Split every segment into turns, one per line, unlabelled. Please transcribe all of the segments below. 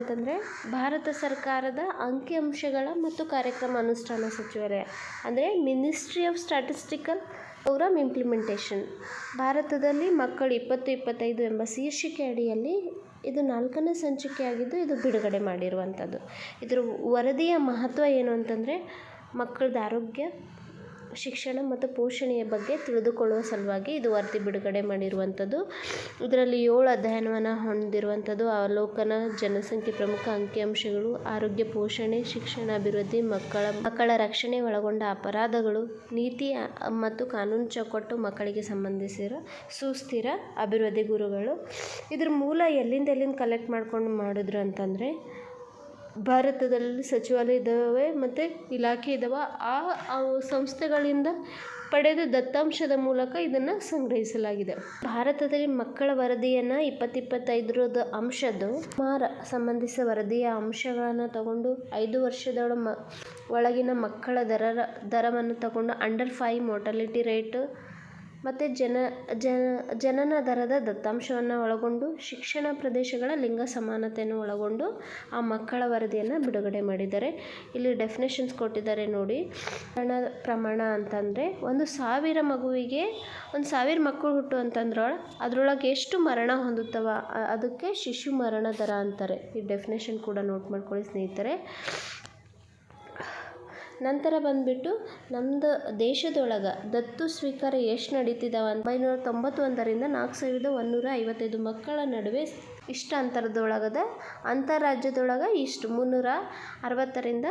ಅಂತಂದರೆ ಭಾರತ ಸರ್ಕಾರದ ಅಂಕಿಅಂಶಗಳ ಮತ್ತು ಕಾರ್ಯಕ್ರಮ ಅನುಷ್ಠಾನ ಸಚಿವಾಲಯ ಅಂದರೆ ministry of statistical program implementation. ಭಾರತದಲ್ಲಿ ಮಕ್ಕಳು 2025 ಎಂಬ ಶೀರ್ಷಿಕೆ ಅಡಿಯಲ್ಲಿ ಇದು 4ನೇ ಸಂಚಿಕೆಯಾಗಿದ್ದು ಇದು ಬಿಡುಗಡೆ ಮಾಡಿರುವಂಥದ್ದು. ಇದರ ವರದಿಯ ಮಹತ್ವ ಏನು ಅಂತಂದರೆ ಮಕ್ಕಳದ ಆರೋಗ್ಯ, ಶಿಕ್ಷಣ ಮತ್ತು ಪೋಷಣೆಯ ಬಗ್ಗೆ ತಿಳಿದುಕೊಳ್ಳುವ ಸಲುವಾಗಿ ಇದು ವರದಿ ಬಿಡುಗಡೆ ಮಾಡಿರುವಂಥದ್ದು. ಇದರಲ್ಲಿ 7 ಅಧ್ಯಯನವನ್ನು ಹೊಂದಿರುವಂಥದ್ದು. ಅವಲೋಕನ, ಜನಸಂಖ್ಯೆ, ಪ್ರಮುಖ ಅಂಕಿಅಂಶಗಳು, ಆರೋಗ್ಯ, ಪೋಷಣೆ, ಶಿಕ್ಷಣ, ಅಭಿವೃದ್ಧಿ, ಮಕ್ಕಳ ರಕ್ಷಣೆ ಒಳಗೊಂಡ ಅಪರಾಧಗಳು, ನೀತಿ ಮತ್ತು ಕಾನೂನು ಚೌಕಟ್ಟು, ಮಕ್ಕಳಿಗೆ ಸಂಬಂಧಿಸಿರೋ ಸುಸ್ಥಿರ ಅಭಿವೃದ್ಧಿ ಗುರುಗಳು. ಇದ್ರ ಮೂಲ ಎಲ್ಲಿಂದ ಕಲೆಕ್ಟ್ ಮಾಡ್ಕೊಂಡು ಮಾಡಿದ್ರು ಅಂತಂದರೆ ಭಾರತದಲ್ಲಿ ಸಚಿವಾಲಯ ಇದ್ದಾವೆ ಮತ್ತು ಇಲಾಖೆ ಇದ್ದಾವೆ. ಆ ಸಂಸ್ಥೆಗಳಿಂದ ಪಡೆದ ದತ್ತಾಂಶದ ಮೂಲಕ ಇದನ್ನು ಸಂಗ್ರಹಿಸಲಾಗಿದೆ. ಭಾರತದಲ್ಲಿ ಮಕ್ಕಳ ವರದಿಯನ್ನು 2025ರ ಅಂಶದ್ದು ಸಂಬಂಧಿಸಿದ ವರದಿಯ ಅಂಶಗಳನ್ನು ತಗೊಂಡು 5 ವರ್ಷದ ಒಳಗಿನ ಮಕ್ಕಳ ದರವನ್ನು ತಗೊಂಡು ಅಂಡರ್ 5 ಮೋರ್ಟಾಲಿಟಿ ರೇಟ್ ಮತ್ತು ಜನನ ದರದ ದತ್ತಾಂಶವನ್ನು ಒಳಗೊಂಡು ಶಿಕ್ಷಣ ಪ್ರದೇಶಗಳ ಲಿಂಗ ಸಮಾನತೆಯನ್ನು ಒಳಗೊಂಡು ಆ ಮಕ್ಕಳ ವರದಿಯನ್ನು ಬಿಡುಗಡೆ ಮಾಡಿದ್ದಾರೆ. ಇಲ್ಲಿ ಡೆಫಿನೇಷನ್ಸ್ ಕೊಟ್ಟಿದ್ದಾರೆ ನೋಡಿ. ಪ್ರಮಾಣ ಅಂತಂದರೆ 1,000 ಮಗುವಿಗೆ 1,000 ಮಕ್ಕಳು ಹುಟ್ಟು ಅಂತಂದ್ರೆ ಅದರೊಳಗೆ ಎಷ್ಟು ಮರಣ ಹೊಂದುತ್ತವ ಅದಕ್ಕೆ ಶಿಶು ಮರಣ ದರ ಅಂತಾರೆ. ಈ ಡೆಫಿನೇಷನ್ ಕೂಡ ನೋಟ್ ಮಾಡ್ಕೊಳ್ಳಿ ಸ್ನೇಹಿತರೆ. ನಂತರ ಬಂದುಬಿಟ್ಟು ನಮ್ಮದು ದೇಶದೊಳಗೆ ದತ್ತು ಸ್ವೀಕಾರ ಎಷ್ಟು ನಡೀತಿದ್ದಾವೆ 1991ರಿಂದ 4,155 ಮಕ್ಕಳ ನಡುವೆ ಇಷ್ಟು ಅಂತರದೊಳಗದ. ಅಂತಾರಾಜ್ಯದೊಳಗೆ ಇಷ್ಟು 360ರಿಂದ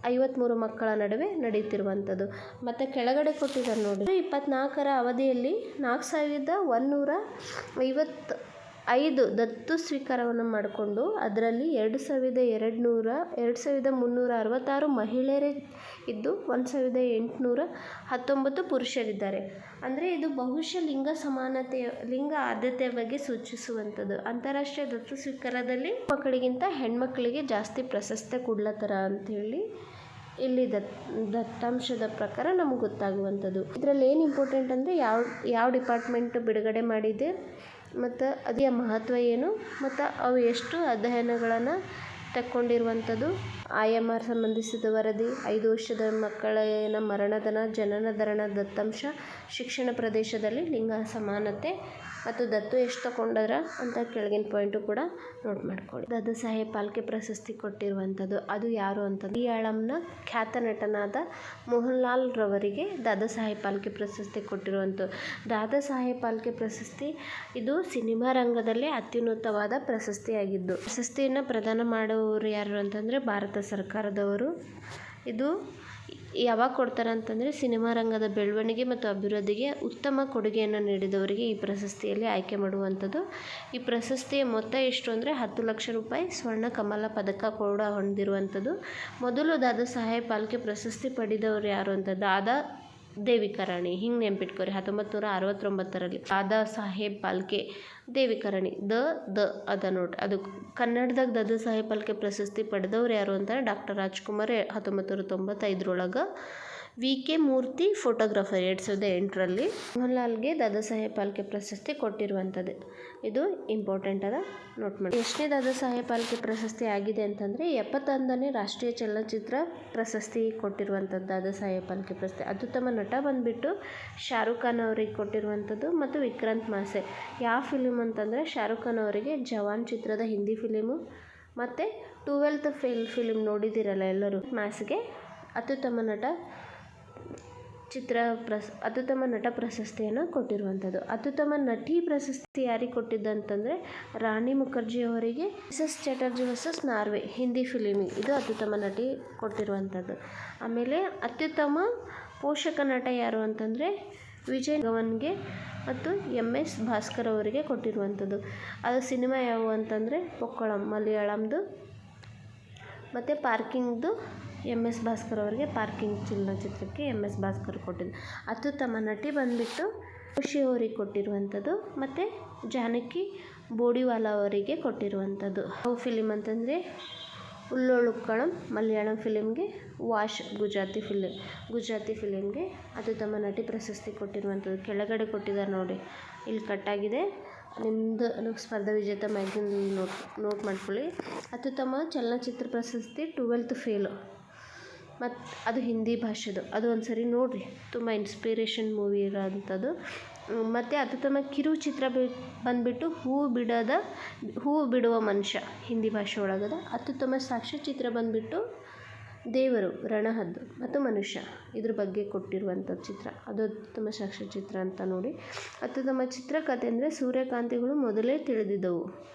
653 ಮಕ್ಕಳ ನಡುವೆ ನಡೀತಿರುವಂಥದ್ದು. ಮತ್ತು ಕೆಳಗಡೆ ಕೊಟ್ಟಿದ್ದಾರೆ ನೋಡಿ. 2024ರ ಅವಧಿಯಲ್ಲಿ 4,155 ದತ್ತು ಸ್ವೀಕಾರವನ್ನು ಮಾಡಿಕೊಂಡು ಅದರಲ್ಲಿ 2,366 ಮಹಿಳೆಯರೇ ಇದ್ದು 1,819 ಪುರುಷರಿದ್ದಾರೆ. ಅಂದರೆ ಇದು ಬಹುಶಃ ಲಿಂಗ ಆದ್ಯತೆಯ ಬಗ್ಗೆ ಸೂಚಿಸುವಂಥದ್ದು. ಅಂತಾರಾಷ್ಟ್ರೀಯ ದತ್ತು ಸ್ವೀಕಾರದಲ್ಲಿ ಮಕ್ಕಳಿಗಿಂತ ಹೆಣ್ಮಕ್ಳಿಗೆ ಜಾಸ್ತಿ ಪ್ರಾಶಸ್ತ್ಯ ಕೊಡ್ಲತ್ತಾರ ಅಂಥೇಳಿ ಇಲ್ಲಿ ದತ್ತಾಂಶದ ಪ್ರಕಾರ ನಮಗೆ ಗೊತ್ತಾಗುವಂಥದ್ದು. ಇದರಲ್ಲಿ ಏನು ಇಂಪಾರ್ಟೆಂಟ್ ಅಂದರೆ ಯಾವ ಡಿಪಾರ್ಟ್ಮೆಂಟ್ ಬಿಡುಗಡೆ ಮಾಡಿದೆ ಮತ್ತು ಅದರ ಮಹತ್ವ ಏನು ಮತ್ತು ಅವು ಎಷ್ಟು ಅಧ್ಯಯನಗಳನ್ನು ತಕ್ಕೊಂಡಿರುವಂಥದ್ದು. IMR ಸಂಬಂಧಿಸಿದ ವರದಿ, 5 ವರ್ಷದ ಮಕ್ಕಳಿನ ಮರಣದರ, ಜನನ ದರನ ದತ್ತಾಂಶ, ಶಿಕ್ಷಣ ಪ್ರದೇಶದಲ್ಲಿ ಲಿಂಗ ಸಮಾನತೆ ಮತ್ತು ದತ್ತು ಎಷ್ಟು ತಗೊಂಡಾರ ಅಂತ ಕೆಳಗಿನ ಪಾಯಿಂಟು ಕೂಡ ನೋಟ್ ಮಾಡ್ಕೊಳ್ಳಿ. ದಾದಾ ಸಾಹೇಬ್ ಫಾಲ್ಕೆ ಪ್ರಶಸ್ತಿ ಕೊಟ್ಟಿರುವಂಥದ್ದು ಅದು ಯಾರು ಅಂತಂದ್ರೆ ಮಲಯಾಳಂನ ಖ್ಯಾತ ನಟನಾದ ಮೋಹನ್ಲಾಲ್ ರವರಿಗೆ ದಾದಾ ಸಾಹೇಬ್ ಫಾಲ್ಕೆ ಪ್ರಶಸ್ತಿ ಕೊಟ್ಟಿರುವಂಥದ್ದು. ದಾದಾ ಸಾಹೇಬ್ ಫಾಲ್ಕೆ ಪ್ರಶಸ್ತಿ ಇದು ಸಿನಿಮಾ ರಂಗದಲ್ಲೇ ಅತ್ಯುನ್ನತವಾದ ಪ್ರಶಸ್ತಿಯಾಗಿದ್ದು ಪ್ರಶಸ್ತಿಯನ್ನು ಪ್ರದಾನ ಮಾಡುವವರು ಯಾರು ಅಂತಂದರೆ ಭಾರತ ಸರ್ಕಾರದವರು. ಇದು ಯಾವಾಗ ಕೊಡ್ತಾರೆ ಅಂತಂದರೆ ಸಿನಿಮಾ ರಂಗದ ಬೆಳವಣಿಗೆ ಮತ್ತು ಅಭಿವೃದ್ಧಿಗೆ ಉತ್ತಮ ಕೊಡುಗೆಯನ್ನು ನೀಡಿದವರಿಗೆ ಈ ಪ್ರಶಸ್ತಿಯಲ್ಲಿ ಆಯ್ಕೆ ಮಾಡುವಂಥದ್ದು. ಈ ಪ್ರಶಸ್ತಿಯ ಮೊತ್ತ ಎಷ್ಟು ಅಂದರೆ 10 ಲಕ್ಷ ರೂಪಾಯಿ, ಸ್ವರ್ಣ ಕಮಲ ಪದಕ ಕೂಡ ಹೊಂದಿರುವಂಥದ್ದು. ಮೊದಲು ದಾದಾ ಸಾಹೇಬ್ ಫಾಲ್ಕೆ ಪ್ರಶಸ್ತಿ ಪಡೆದವರು ಯಾರು ಅಂತ ದಾದಾ ದೇವಿಕರಾಣಿ. ಹಿಂಗೆ ನೆನ್ಪಿಟ್ಕೋರಿ. 1969ರಲ್ಲಿ ದಾದಾ ಸಾಹೇಬ್ ಫಾಲ್ಕೆ ದೇವಿಕರಾಣಿ ಅದ ನೋಡ್ರಿ. ಅದು ಕನ್ನಡದಾಗ ದಾದಾ ಸಾಹೇಬ್ ಫಾಲ್ಕೆ ಪ್ರಶಸ್ತಿ ಪಡೆದವ್ರು ಯಾರು ಅಂತ ಡಾಕ್ಟರ್ ರಾಜ್ಕುಮಾರ್ 1995ರೊಳಗೆ. VK ಮೂರ್ತಿ ಫೋಟೋಗ್ರಾಫರ್ 2008ರಲ್ಲಿ ಮೋಹನ್ಲಾಲ್ಗೆ ದಾದಾ ಸಾಹೇಬ್ ಫಾಲ್ಕೆ ಪ್ರಶಸ್ತಿ ಕೊಟ್ಟಿರುವಂಥದ್ದು. ಇದು ಇಂಪಾರ್ಟೆಂಟ್ ಅದ, ನೋಟ್ ಮಾಡಿ. ಎಷ್ಟನೇ ದಾದಾ ಸಾಹೇಬ್ ಫಾಲ್ಕೆ ಪ್ರಶಸ್ತಿ ಆಗಿದೆ ಅಂತಂದರೆ 71ನೇ ರಾಷ್ಟ್ರೀಯ ಚಲನಚಿತ್ರ ಪ್ರಶಸ್ತಿ ಕೊಟ್ಟಿರುವಂಥದ್ದು ದಾದಾ ಸಾಹೇಬ್ ಫಾಲ್ಕೆ ಪ್ರಶಸ್ತಿ. ಅತ್ಯುತ್ತಮ ನಟ ಬಂದುಬಿಟ್ಟು ಶಾರುಖ್ ಖಾನ್ ಅವರಿಗೆ ಕೊಟ್ಟಿರುವಂಥದ್ದು ಮತ್ತು ವಿಕ್ರಾಂತ್ ಮಾಸೆ. ಯಾವ ಫಿಲಿಮ್ ಅಂತಂದರೆ ಶಾರುಖ್ ಖಾನ್ ಅವರಿಗೆ ಜವಾನ್ ಚಿತ್ರದ ಹಿಂದಿ ಫಿಲಿಮು ಮತ್ತು 12th ಫಿಲಿಮ್ ನೋಡಿದ್ದೀರಲ್ಲ ಎಲ್ಲರೂ. ಮಾಸ್ಗೆ ಅತ್ಯುತ್ತಮ ನಟ ಪ್ರಶಸ್ತಿಯನ್ನು ಕೊಟ್ಟಿರುವಂಥದ್ದು. ಅತ್ಯುತ್ತಮ ನಟಿ ಪ್ರಶಸ್ತಿ ಯಾರಿಗೆ ಕೊಟ್ಟಿದ್ದಂತಂದರೆ ರಾಣಿ ಮುಖರ್ಜಿ ಅವರಿಗೆ Mrs Chatterjee versus Norway Hindi ಫಿಲಿಮಿಗೆ ಇದು ಅತ್ಯುತ್ತಮ ನಟಿ ಕೊಟ್ಟಿರುವಂಥದ್ದು. ಆಮೇಲೆ ಅತ್ಯುತ್ತಮ ಪೋಷಕ ನಟ ಯಾರು ಅಂತಂದರೆ ವಿಜಯ್ ಗವನ್ಗೆ ಮತ್ತು MS ಭಾಸ್ಕರ್ ಅವರಿಗೆ ಕೊಟ್ಟಿರುವಂಥದ್ದು. ಅದು ಸಿನಿಮಾ ಯಾವುವು ಅಂತಂದರೆ ಪೊಕ್ಕಳಂ ಮಲಯಾಳಂದು ಮತ್ತು ಪಾರ್ಕಿಂಗ್ದು MS ಭಾಸ್ಕರ್ ಅವರಿಗೆ ಪಾರ್ಕಿಂಗ್ ಚಲನಚಿತ್ರಕ್ಕೆ MS ಭಾಸ್ಕರ್ ಕೊಟ್ಟಿದ್ದು. ಅತ್ಯುತ್ತಮ ನಟಿ ಬಂದುಬಿಟ್ಟು ಖುಷಿ ಅವರಿಗೆ ಕೊಟ್ಟಿರುವಂಥದ್ದು ಮತ್ತು ಜಾನಕಿ ಬೋಡಿವಾಲ ಅವರಿಗೆ ಕೊಟ್ಟಿರುವಂಥದ್ದು. ಯಾವ ಫಿಲಿಮ್ ಅಂತಂದರೆ ಉಲ್ಲೊಳುಕ್ಕಳಂ ಮಲಯಾಳಂ ಫಿಲಿಮ್ಗೆ, ವಾಶ್ ಗುಜರಾತಿ ಫಿಲಿಮ್ಗೆ ಅತ್ಯುತ್ತಮ ನಟಿ ಪ್ರಶಸ್ತಿ ಕೊಟ್ಟಿರುವಂಥದ್ದು. ಕೆಳಗಡೆ ಕೊಟ್ಟಿದ್ದಾರೆ ನೋಡಿ, ಇಲ್ಲಿ ಕಟ್ಟಾಗಿದೆ. ನಿಮ್ಮದು ಸ್ಪರ್ಧಾ ವಿಜೇತ ಮ್ಯಾಗ್ಝಿನ್ ನೋಟ್ ಮಾಡ್ಕೊಳ್ಳಿ. ಅತ್ಯುತ್ತಮ ಚಲನಚಿತ್ರ ಪ್ರಶಸ್ತಿ 12th ಫೇಲು, ಮತ್ತು ಅದು ಹಿಂದಿ ಭಾಷೆದು. ಅದು ಒಂದು ಸರಿ ನೋಡಿರಿ, ತುಂಬ ಇನ್ಸ್ಪಿರೇಷನ್ ಮೂವಿ ಇರೋವಂಥದ್ದು. ಮತ್ತು ಅತ್ಯುತ್ತಮ ಕಿರುಚಿತ್ರ ಬಂದುಬಿಟ್ಟು ಹೂವು ಬಿಡುವ ಮನುಷ್ಯ, ಹಿಂದಿ ಭಾಷೆ ಒಳಗದ. ಅತ್ಯುತ್ತಮ ಸಾಕ್ಷ್ಯಚಿತ್ರ ಬಂದುಬಿಟ್ಟು ದೇವರು, ರಣಹದ್ದು ಮತ್ತು ಮನುಷ್ಯ, ಇದ್ರ ಬಗ್ಗೆ ಕೊಟ್ಟಿರುವಂಥ ಚಿತ್ರ, ಅದು ಅತ್ಯುತ್ತಮ ಸಾಕ್ಷ್ಯಚಿತ್ರ ಅಂತ ನೋಡಿ. ಅತ್ಯುತ್ತಮ ಚಿತ್ರಕಥೆ ಅಂದರೆ ಸೂರ್ಯಕಾಂತಿಗಳು ಮೊದಲೇ ತಿಳಿದಿದ್ದವು,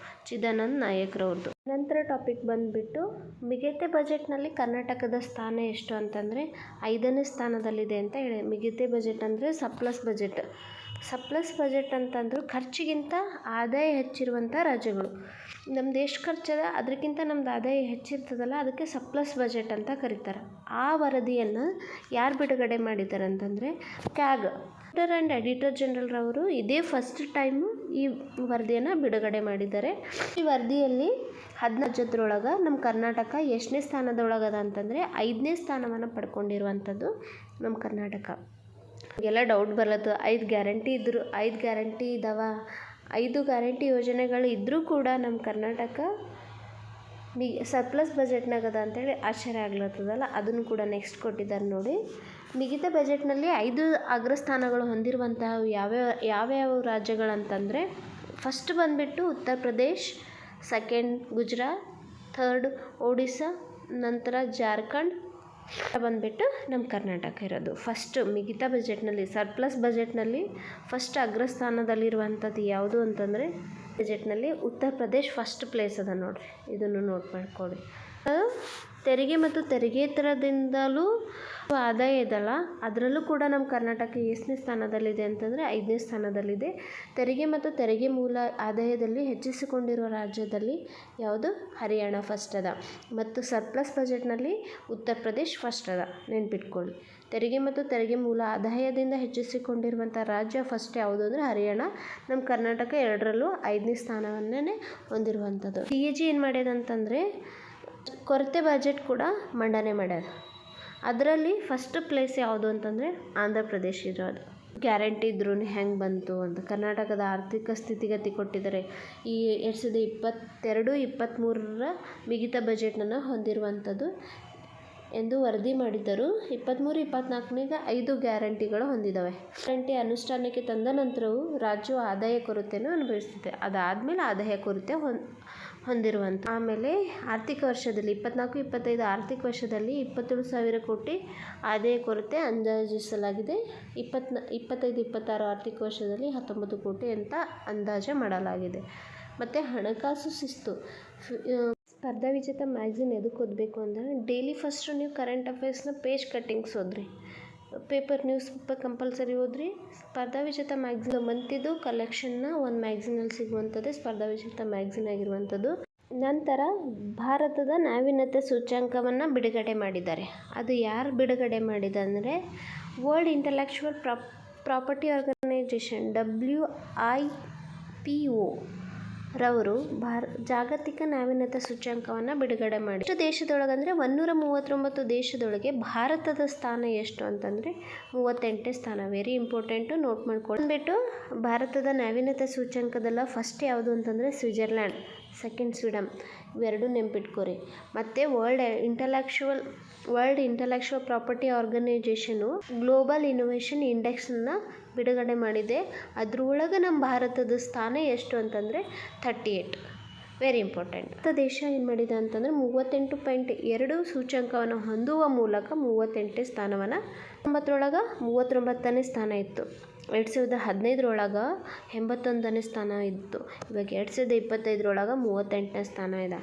ಚಿದಾನಂದ್ ನಾಯಕ್ರವ್ರದ್ದು. ನಂತರ ಟಾಪಿಕ್ ಬಂದುಬಿಟ್ಟು ಮಿಗತೆ ಬಜೆಟ್ನಲ್ಲಿ ಕರ್ನಾಟಕದ ಸ್ಥಾನ ಎಷ್ಟು ಅಂತಂದರೆ 5ನೇ ಸ್ಥಾನದಲ್ಲಿದೆ ಅಂತ ಹೇಳಿ. ಮಿಗತೆ ಬಜೆಟ್ ಅಂದರೆ ಸಪ್ಲಸ್ ಬಜೆಟ್ ಅಂತಂದ್ರೆ ಖರ್ಚಿಗಿಂತ ಆದಾಯ ಹೆಚ್ಚಿರುವಂಥ ರಾಜ್ಯಗಳು. ನಮ್ದು ಎಷ್ಟು ಖರ್ಚದ ಅದಕ್ಕಿಂತ ನಮ್ದು ಆದಾಯ ಹೆಚ್ಚಿರ್ತದಲ್ಲ, ಅದಕ್ಕೆ ಸಪ್ಲಸ್ ಬಜೆಟ್ ಅಂತ ಕರೀತಾರೆ. ಆ ವರದಿಯನ್ನು ಯಾರು ಬಿಡುಗಡೆ ಮಾಡಿದ್ದಾರೆ ಅಂತಂದರೆ CAG, director and editor general ಅವರು ಇದೇ ಫಸ್ಟ್ ಟೈಮು ಈ ವರದಿಯನ್ನು ಬಿಡುಗಡೆ ಮಾಡಿದ್ದಾರೆ. ಈ ವರದಿಯಲ್ಲಿ 10 ರಾಜ್ಯದೊಳಗೆ ನಮ್ಮ ಕರ್ನಾಟಕ ಎಷ್ಟನೇ ಸ್ಥಾನದೊಳಗದ ಅಂತಂದರೆ 5ನೇ ಸ್ಥಾನವನ್ನು ಪಡ್ಕೊಂಡಿರುವಂಥದ್ದು ನಮ್ಮ ಕರ್ನಾಟಕ. ಎಲ್ಲ ಡೌಟ್ ಬರಲತ್ತು, 5 ಗ್ಯಾರಂಟಿ ಇದ್ದಾವ, 5 ಗ್ಯಾರಂಟಿ ಯೋಜನೆಗಳು ಇದ್ದರೂ ಕೂಡ ನಮ್ಮ ಕರ್ನಾಟಕ ಸರ್ಪ್ಲಸ್ ಬಜೆಟ್ನಾಗದ ಅಂತೇಳಿ ಆಶ್ಚರ್ಯ ಆಗ್ಲತ್ತದಲ್ಲ. ಅದನ್ನು ಕೂಡ ನೆಕ್ಸ್ಟ್ ಕೊಟ್ಟಿದ್ದಾರೆ ನೋಡಿ. ಮಿಗತ ಬಜೆಟ್ನಲ್ಲಿ 5 ಅಗ್ರಸ್ಥಾನಗಳು ಹೊಂದಿರುವಂತಹ ಯಾವ್ಯಾವ ರಾಜ್ಯಗಳಂತಂದರೆ, ಫಸ್ಟ್ ಬಂದುಬಿಟ್ಟು ಉತ್ತರ ಪ್ರದೇಶ್, ಸೆಕೆಂಡ್ ಗುಜರಾತ್, ಥರ್ಡ್ ಒಡಿಸ್ಸಾ, ನಂತರ ಜಾರ್ಖಂಡ್ ಬಂದುಬಿಟ್ಟು ನಮ್ಮ ಕರ್ನಾಟಕ ಇರೋದು. ಫಸ್ಟ್ ಮಿಗತ ಬಜೆಟ್ನಲ್ಲಿ, ಸರ್ಪ್ಲಸ್ ಬಜೆಟ್ನಲ್ಲಿ ಫಸ್ಟ್ ಅಗ್ರಸ್ಥಾನದಲ್ಲಿರುವಂಥದ್ದು ಯಾವುದು ಅಂತಂದರೆ ಬಜೆಟ್ನಲ್ಲಿ ಉತ್ತರ ಪ್ರದೇಶ್ ಫಸ್ಟ್ ಪ್ಲೇಸ್ ಅದ ನೋಡಿರಿ. ಇದನ್ನು ನೋಟ್ ಮಾಡ್ಕೊಳ್ಳಿ. ತೆರಿಗೆ ಮತ್ತು ತೆರಿಗೆತರದಿಂದಲೂ ಆದಾಯ ಇದಲ್ಲ, ಅದರಲ್ಲೂ ಕೂಡ ನಮ್ಮ ಕರ್ನಾಟಕ ಎಷ್ಟನೇ ಸ್ಥಾನದಲ್ಲಿದೆ ಅಂತಂದರೆ 5ನೇ ಸ್ಥಾನದಲ್ಲಿದೆ. ತೆರಿಗೆ ಮತ್ತು ತೆರಿಗೆ ಮೂಲ ಆದಾಯದಲ್ಲಿ ಹೆಚ್ಚಿಸಿಕೊಂಡಿರುವ ರಾಜ್ಯದಲ್ಲಿ ಯಾವುದು? ಹರಿಯಾಣ ಫಸ್ಟ್ ಅದ. ಮತ್ತು ಸರ್ಪ್ಲಸ್ ಬಜೆಟ್ನಲ್ಲಿ ಉತ್ತರ ಪ್ರದೇಶ್ ಫಸ್ಟ್ ಅದ, ನೆನ್ಪಿಟ್ಕೊಳ್ಳಿ. ತೆರಿಗೆ ಮತ್ತು ತೆರಿಗೆ ಮೂಲ ಆದಾಯದಿಂದ ಹೆಚ್ಚಿಸಿಕೊಂಡಿರುವಂಥ ರಾಜ್ಯ ಫಸ್ಟ್ ಯಾವುದು ಅಂದರೆ ಹರಿಯಾಣ. ನಮ್ಮ ಕರ್ನಾಟಕ 2ರಲ್ಲೂ 5ನೇ ಸ್ಥಾನವನ್ನೇ ಹೊಂದಿರುವಂಥದ್ದು. DAG ಏನು ಮಾಡ್ಯದಂತಂದರೆ ಕೊರತೆ ಬಜೆಟ್ ಕೂಡ ಮಂಡನೆ ಮಾಡ್ಯದ. ಅದರಲ್ಲಿ ಫಸ್ಟ್ ಪ್ಲೇಸ್ ಯಾವುದು ಅಂತಂದರೆ ಆಂಧ್ರ ಪ್ರದೇಶ ಇರೋದು. ಗ್ಯಾರಂಟಿ ಇದ್ರೂ ಹೆಂಗೆ ಬಂತು ಅಂತ ಕರ್ನಾಟಕದ ಆರ್ಥಿಕ ಸ್ಥಿತಿಗತಿ ಕೊಟ್ಟಿದ್ದಾರೆ. ಈ 2022-23 ಮಿಗತ ಬಜೆಟ್ನನ್ನು ಹೊಂದಿರುವಂಥದ್ದು ಎಂದು ವರದಿ ಮಾಡಿದ್ದರು. 23-24 5 ಗ್ಯಾರಂಟಿಗಳು ಹೊಂದಿದ್ದಾವೆ. ಗ್ಯಾರಂಟಿ ಅನುಷ್ಠಾನಕ್ಕೆ ತಂದ ನಂತರವೂ ರಾಜ್ಯವು ಆದಾಯ ಕೊರತೆಯನ್ನು ಅನುಭವಿಸುತ್ತೆ. ಅದಾದಮೇಲೆ ಆದಾಯ ಕೊರತೆ ಹೊಂದಿರುವಂಥ. ಆಮೇಲೆ ಆರ್ಥಿಕ ವರ್ಷದಲ್ಲಿ 24-25 ಆರ್ಥಿಕ ವರ್ಷದಲ್ಲಿ 27,000 ಕೋಟಿ ಆದಾಯ ಕೊರತೆ ಅಂದಾಜಿಸಲಾಗಿದೆ. 25-26 ಆರ್ಥಿಕ ವರ್ಷದಲ್ಲಿ 19 ಕೋಟಿ ಅಂತ ಅಂದಾಜು ಮಾಡಲಾಗಿದೆ. ಮತ್ತು ಹಣಕಾಸು ಶಿಸ್ತು. ಸ್ಪರ್ಧಾ ವಿಜೇತ ಮ್ಯಾಗ್ಝಿನ್ ಎದಕ್ಕೆ ಓದಬೇಕು ಅಂದರೆ ಡೈಲಿ ಫಸ್ಟ್ ನೀವು ಕರೆಂಟ್ ಅಫೇರ್ಸ್ನ ಪೇಜ್ ಕಟ್ಟಿಂಗ್ಸ್ ಓದ್ರಿ, ನ್ಯೂಸ್ ಪೇಪರ್ ಕಂಪಲ್ಸರಿ ಓದ್ರಿ. ಸ್ಪರ್ಧಾ ವಿಜೇತ ಮ್ಯಾಗ್ಝಿನ್ ಮಂತಿದ್ದು ಕಲೆಕ್ಷನ್ನ ಒಂದು ಮ್ಯಾಗ್ಝಿನಲ್ಲಿ ಸಿಗುವಂಥದ್ದೇ ಸ್ಪರ್ಧಾ ವಿಜೇತ ಮ್ಯಾಗ್ಝಿನ್ ಆಗಿರುವಂಥದ್ದು. ನಂತರ ಭಾರತದ ನಾವೀನ್ಯತೆ ಸೂಚ್ಯಂಕವನ್ನು ಬಿಡುಗಡೆ ಮಾಡಿದ್ದಾರೆ. ಅದು ಯಾರು ಬಿಡುಗಡೆ ಮಾಡಿದೆ ಅಂದರೆ world intellectual property organization WIPO ರವರು ಜಾಗತಿಕ ನಾವೀನ್ಯತೆ ಸೂಚ್ಯಂಕವನ್ನು ಬಿಡುಗಡೆ ಮಾಡಿ. ಎಷ್ಟು ದೇಶದೊಳಗಂದರೆ 139 ದೇಶದೊಳಗೆ ಭಾರತದ ಸ್ಥಾನ ಎಷ್ಟು ಅಂತಂದರೆ 38ನೇ ಸ್ಥಾನ. ವೆರಿ ಇಂಪಾರ್ಟೆಂಟು, ನೋಟ್ ಮಾಡ್ಕೊಂಡ್ಬಿಟ್ಟು. ಭಾರತದ ನಾವೀನ್ಯತೆ ಸೂಚ್ಯಂಕದಲ್ಲ ಫಸ್ಟ್ ಯಾವುದು ಅಂತಂದರೆ ಸ್ವಿಟ್ಜರ್ಲ್ಯಾಂಡ್, ಸೆಕೆಂಡ್ ಸ್ವೀಡನ್, ಇವೆರಡೂ ನೆನ್ಪಿಟ್ಕೋರಿ. ಮತ್ತು world intellectual property organization global innovation ಇಂಡೆಕ್ಸನ್ನು ಬಿಡುಗಡೆ ಮಾಡಿದೆ. ಅದ್ರೊಳಗೆ ನಮ್ಮ ಭಾರತದ ಸ್ಥಾನ ಎಷ್ಟು ಅಂತಂದರೆ 38. Very important. ದೇಶ ಏನು ಮಾಡಿದೆ ಅಂತಂದರೆ 38.2 ಸೂಚ್ಯಂಕವನ್ನು ಹೊಂದುವ ಮೂಲಕ 38ನೇ ಸ್ಥಾನವನ್ನು 39ನೇ ಸ್ಥಾನ ಇತ್ತು. 2015 81ನೇ ಸ್ಥಾನ ಇತ್ತು. ಇವಾಗ 2025 38ನೇ ಸ್ಥಾನ ಇದೆ.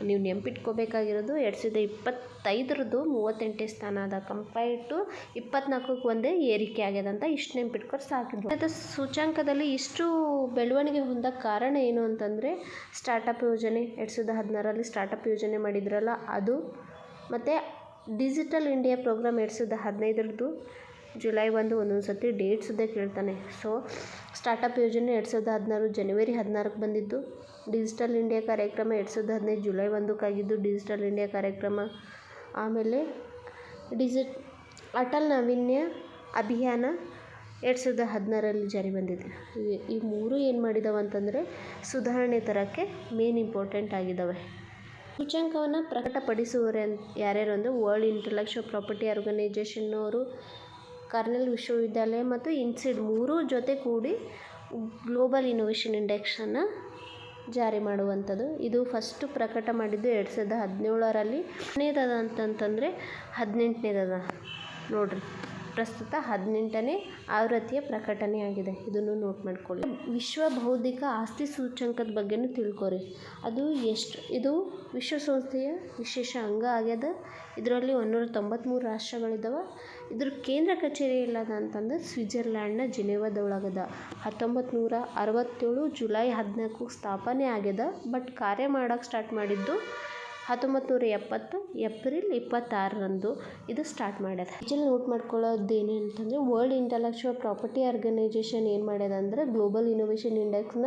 ನೀವು ನೆನ್ಪಿಟ್ಕೋಬೇಕಾಗಿರೋದು 2025 38ನೇ ಸ್ಥಾನ ಅದ. ಕಂಪೇರ್ ಟು 24ಕ್ಕೆ ಒಂದೇ ಏರಿಕೆ ಆಗ್ಯದ ಅಂತ ಇಷ್ಟು ನೆನ್ಪಿಟ್ಕೊಂಡು ಸಾಕಿದ್ರು. ಮತ್ತು ಸೂಚ್ಯಂಕದಲ್ಲಿ ಇಷ್ಟು ಬೆಳವಣಿಗೆ ಹೊಂದಕ್ಕೆ ಕಾರಣ ಏನು ಅಂತಂದರೆ ಸ್ಟಾರ್ಟಪ್ ಯೋಜನೆ, 2016ರಲ್ಲಿ ಸ್ಟಾರ್ಟಪ್ ಯೋಜನೆ ಮಾಡಿದ್ರಲ್ಲ ಅದು, ಮತ್ತು ಡಿಜಿಟಲ್ ಇಂಡಿಯಾ ಪ್ರೋಗ್ರಾಮ್ 2015 ಜುಲೈ 1 ಒಂದೊಂದು ಸತಿ ಡೇಟ್ ಸುದ್ದೇ ಕೇಳ್ತಾನೆ. ಸೊ ಸ್ಟಾರ್ಟಪ್ ಯೋಜನೆ 2016 ಜನವರಿ 16ಕ್ಕೆ ಬಂದಿದ್ದು. ಡಿಜಿಟಲ್ ಇಂಡಿಯಾ ಕಾರ್ಯಕ್ರಮ 2015 ಜುಲೈ 1ಕ್ಕಾಗಿದ್ದು ಡಿಜಿಟಲ್ ಇಂಡಿಯಾ ಕಾರ್ಯಕ್ರಮ. ಆಮೇಲೆ ಅಟಲ್ ನಾವೀನ್ಯ ಅಭಿಯಾನ 2016ರಲ್ಲಿ ಜಾರಿ ಬಂದಿದೆ. ಈ ಮೂರು ಏನು ಮಾಡಿದಾವೆ ಅಂತಂದರೆ ಸುಧಾರಣೆ ತರೋಕ್ಕೆ ಮೇನ್ ಇಂಪಾರ್ಟೆಂಟ್ ಆಗಿದ್ದಾವೆ. ಸೂಚ್ಯಂಕವನ್ನು ಪ್ರಕಟಪಡಿಸುವವರು ಯಾರ್ಯಾರು ಅಂದರೆ ವರ್ಲ್ಡ್ ಇಂಟಲೆಕ್ಚುವಲ್ ಪ್ರಾಪರ್ಟಿ ಆರ್ಗನೈಜೇಷನ್ನವರು, ಕಾರ್ನೆಲ್ ವಿಶ್ವವಿದ್ಯಾಲಯ ಮತ್ತು ಇನ್ಸಿಡ್ ಮೂರೂ ಜೊತೆ ಕೂಡಿ ಗ್ಲೋಬಲ್ ಇನೋವೇಷನ್ ಇಂಡೆಕ್ಸನ್ನು ಜಾರಿ ಮಾಡುವಂಥದ್ದು. ಇದು ಫಸ್ಟು ಪ್ರಕಟ ಮಾಡಿದ್ದು 2017ರಲ್ಲಿ. ಎಷ್ಟನೇದದ ಅಂತಂತಂದರೆ 18ನೇದದ ನೋಡಿರಿ. ಪ್ರಸ್ತುತ 18ನೇ ಆವೃತ್ತಿಯ ಪ್ರಕಟಣೆ ಆಗಿದೆ. ಇದನ್ನು ನೋಟ್ ಮಾಡ್ಕೊಳ್ಳಿ. ವಿಶ್ವ ಬೌದ್ಧಿಕ ಆಸ್ತಿ ಸೂಚ್ಯಂಕದ ಬಗ್ಗೆನೂ ತಿಳ್ಕೊರಿ. ಇದು ವಿಶ್ವಸಂಸ್ಥೆಯ ವಿಶೇಷ ಅಂಗ ಆಗ್ಯದ. ಇದರಲ್ಲಿ 193 ರಾಷ್ಟ್ರಗಳಿದ್ದಾವೆ. ಇದ್ರ ಕೇಂದ್ರ ಕಚೇರಿ ಎಲ್ಲದ ಅಂತಂದ್ರೆ ಸ್ವಿಟ್ಜರ್ಲ್ಯಾಂಡ್ನ ಜಿನೆವಾದೊಳಗದ. 1967 ಜುಲೈ 14 ಸ್ಥಾಪನೆ ಆಗ್ಯದ. ಬಟ್ ಕಾರ್ಯ ಮಾಡೋಕ್ಕೆ ಸ್ಟಾರ್ಟ್ ಮಾಡಿದ್ದು 1970 ಏಪ್ರಿಲ್ 26ರಂದು ಇದು ಸ್ಟಾರ್ಟ್ ಮಾಡ್ಯದ. ಇದನ್ನು ನೋಟ್ ಮಾಡ್ಕೊಳ್ಳೋದೇನು ಅಂತಂದರೆ ವರ್ಲ್ಡ್ ಇಂಟಲೆಕ್ಚುವಲ್ ಪ್ರಾಪರ್ಟಿ ಆರ್ಗನೈಜೇಷನ್ ಏನು ಮಾಡ್ಯದ ಅಂದರೆ ಗ್ಲೋಬಲ್ ಇನೋವೇಷನ್ ಇಂಡೆಕ್ಸ್ನ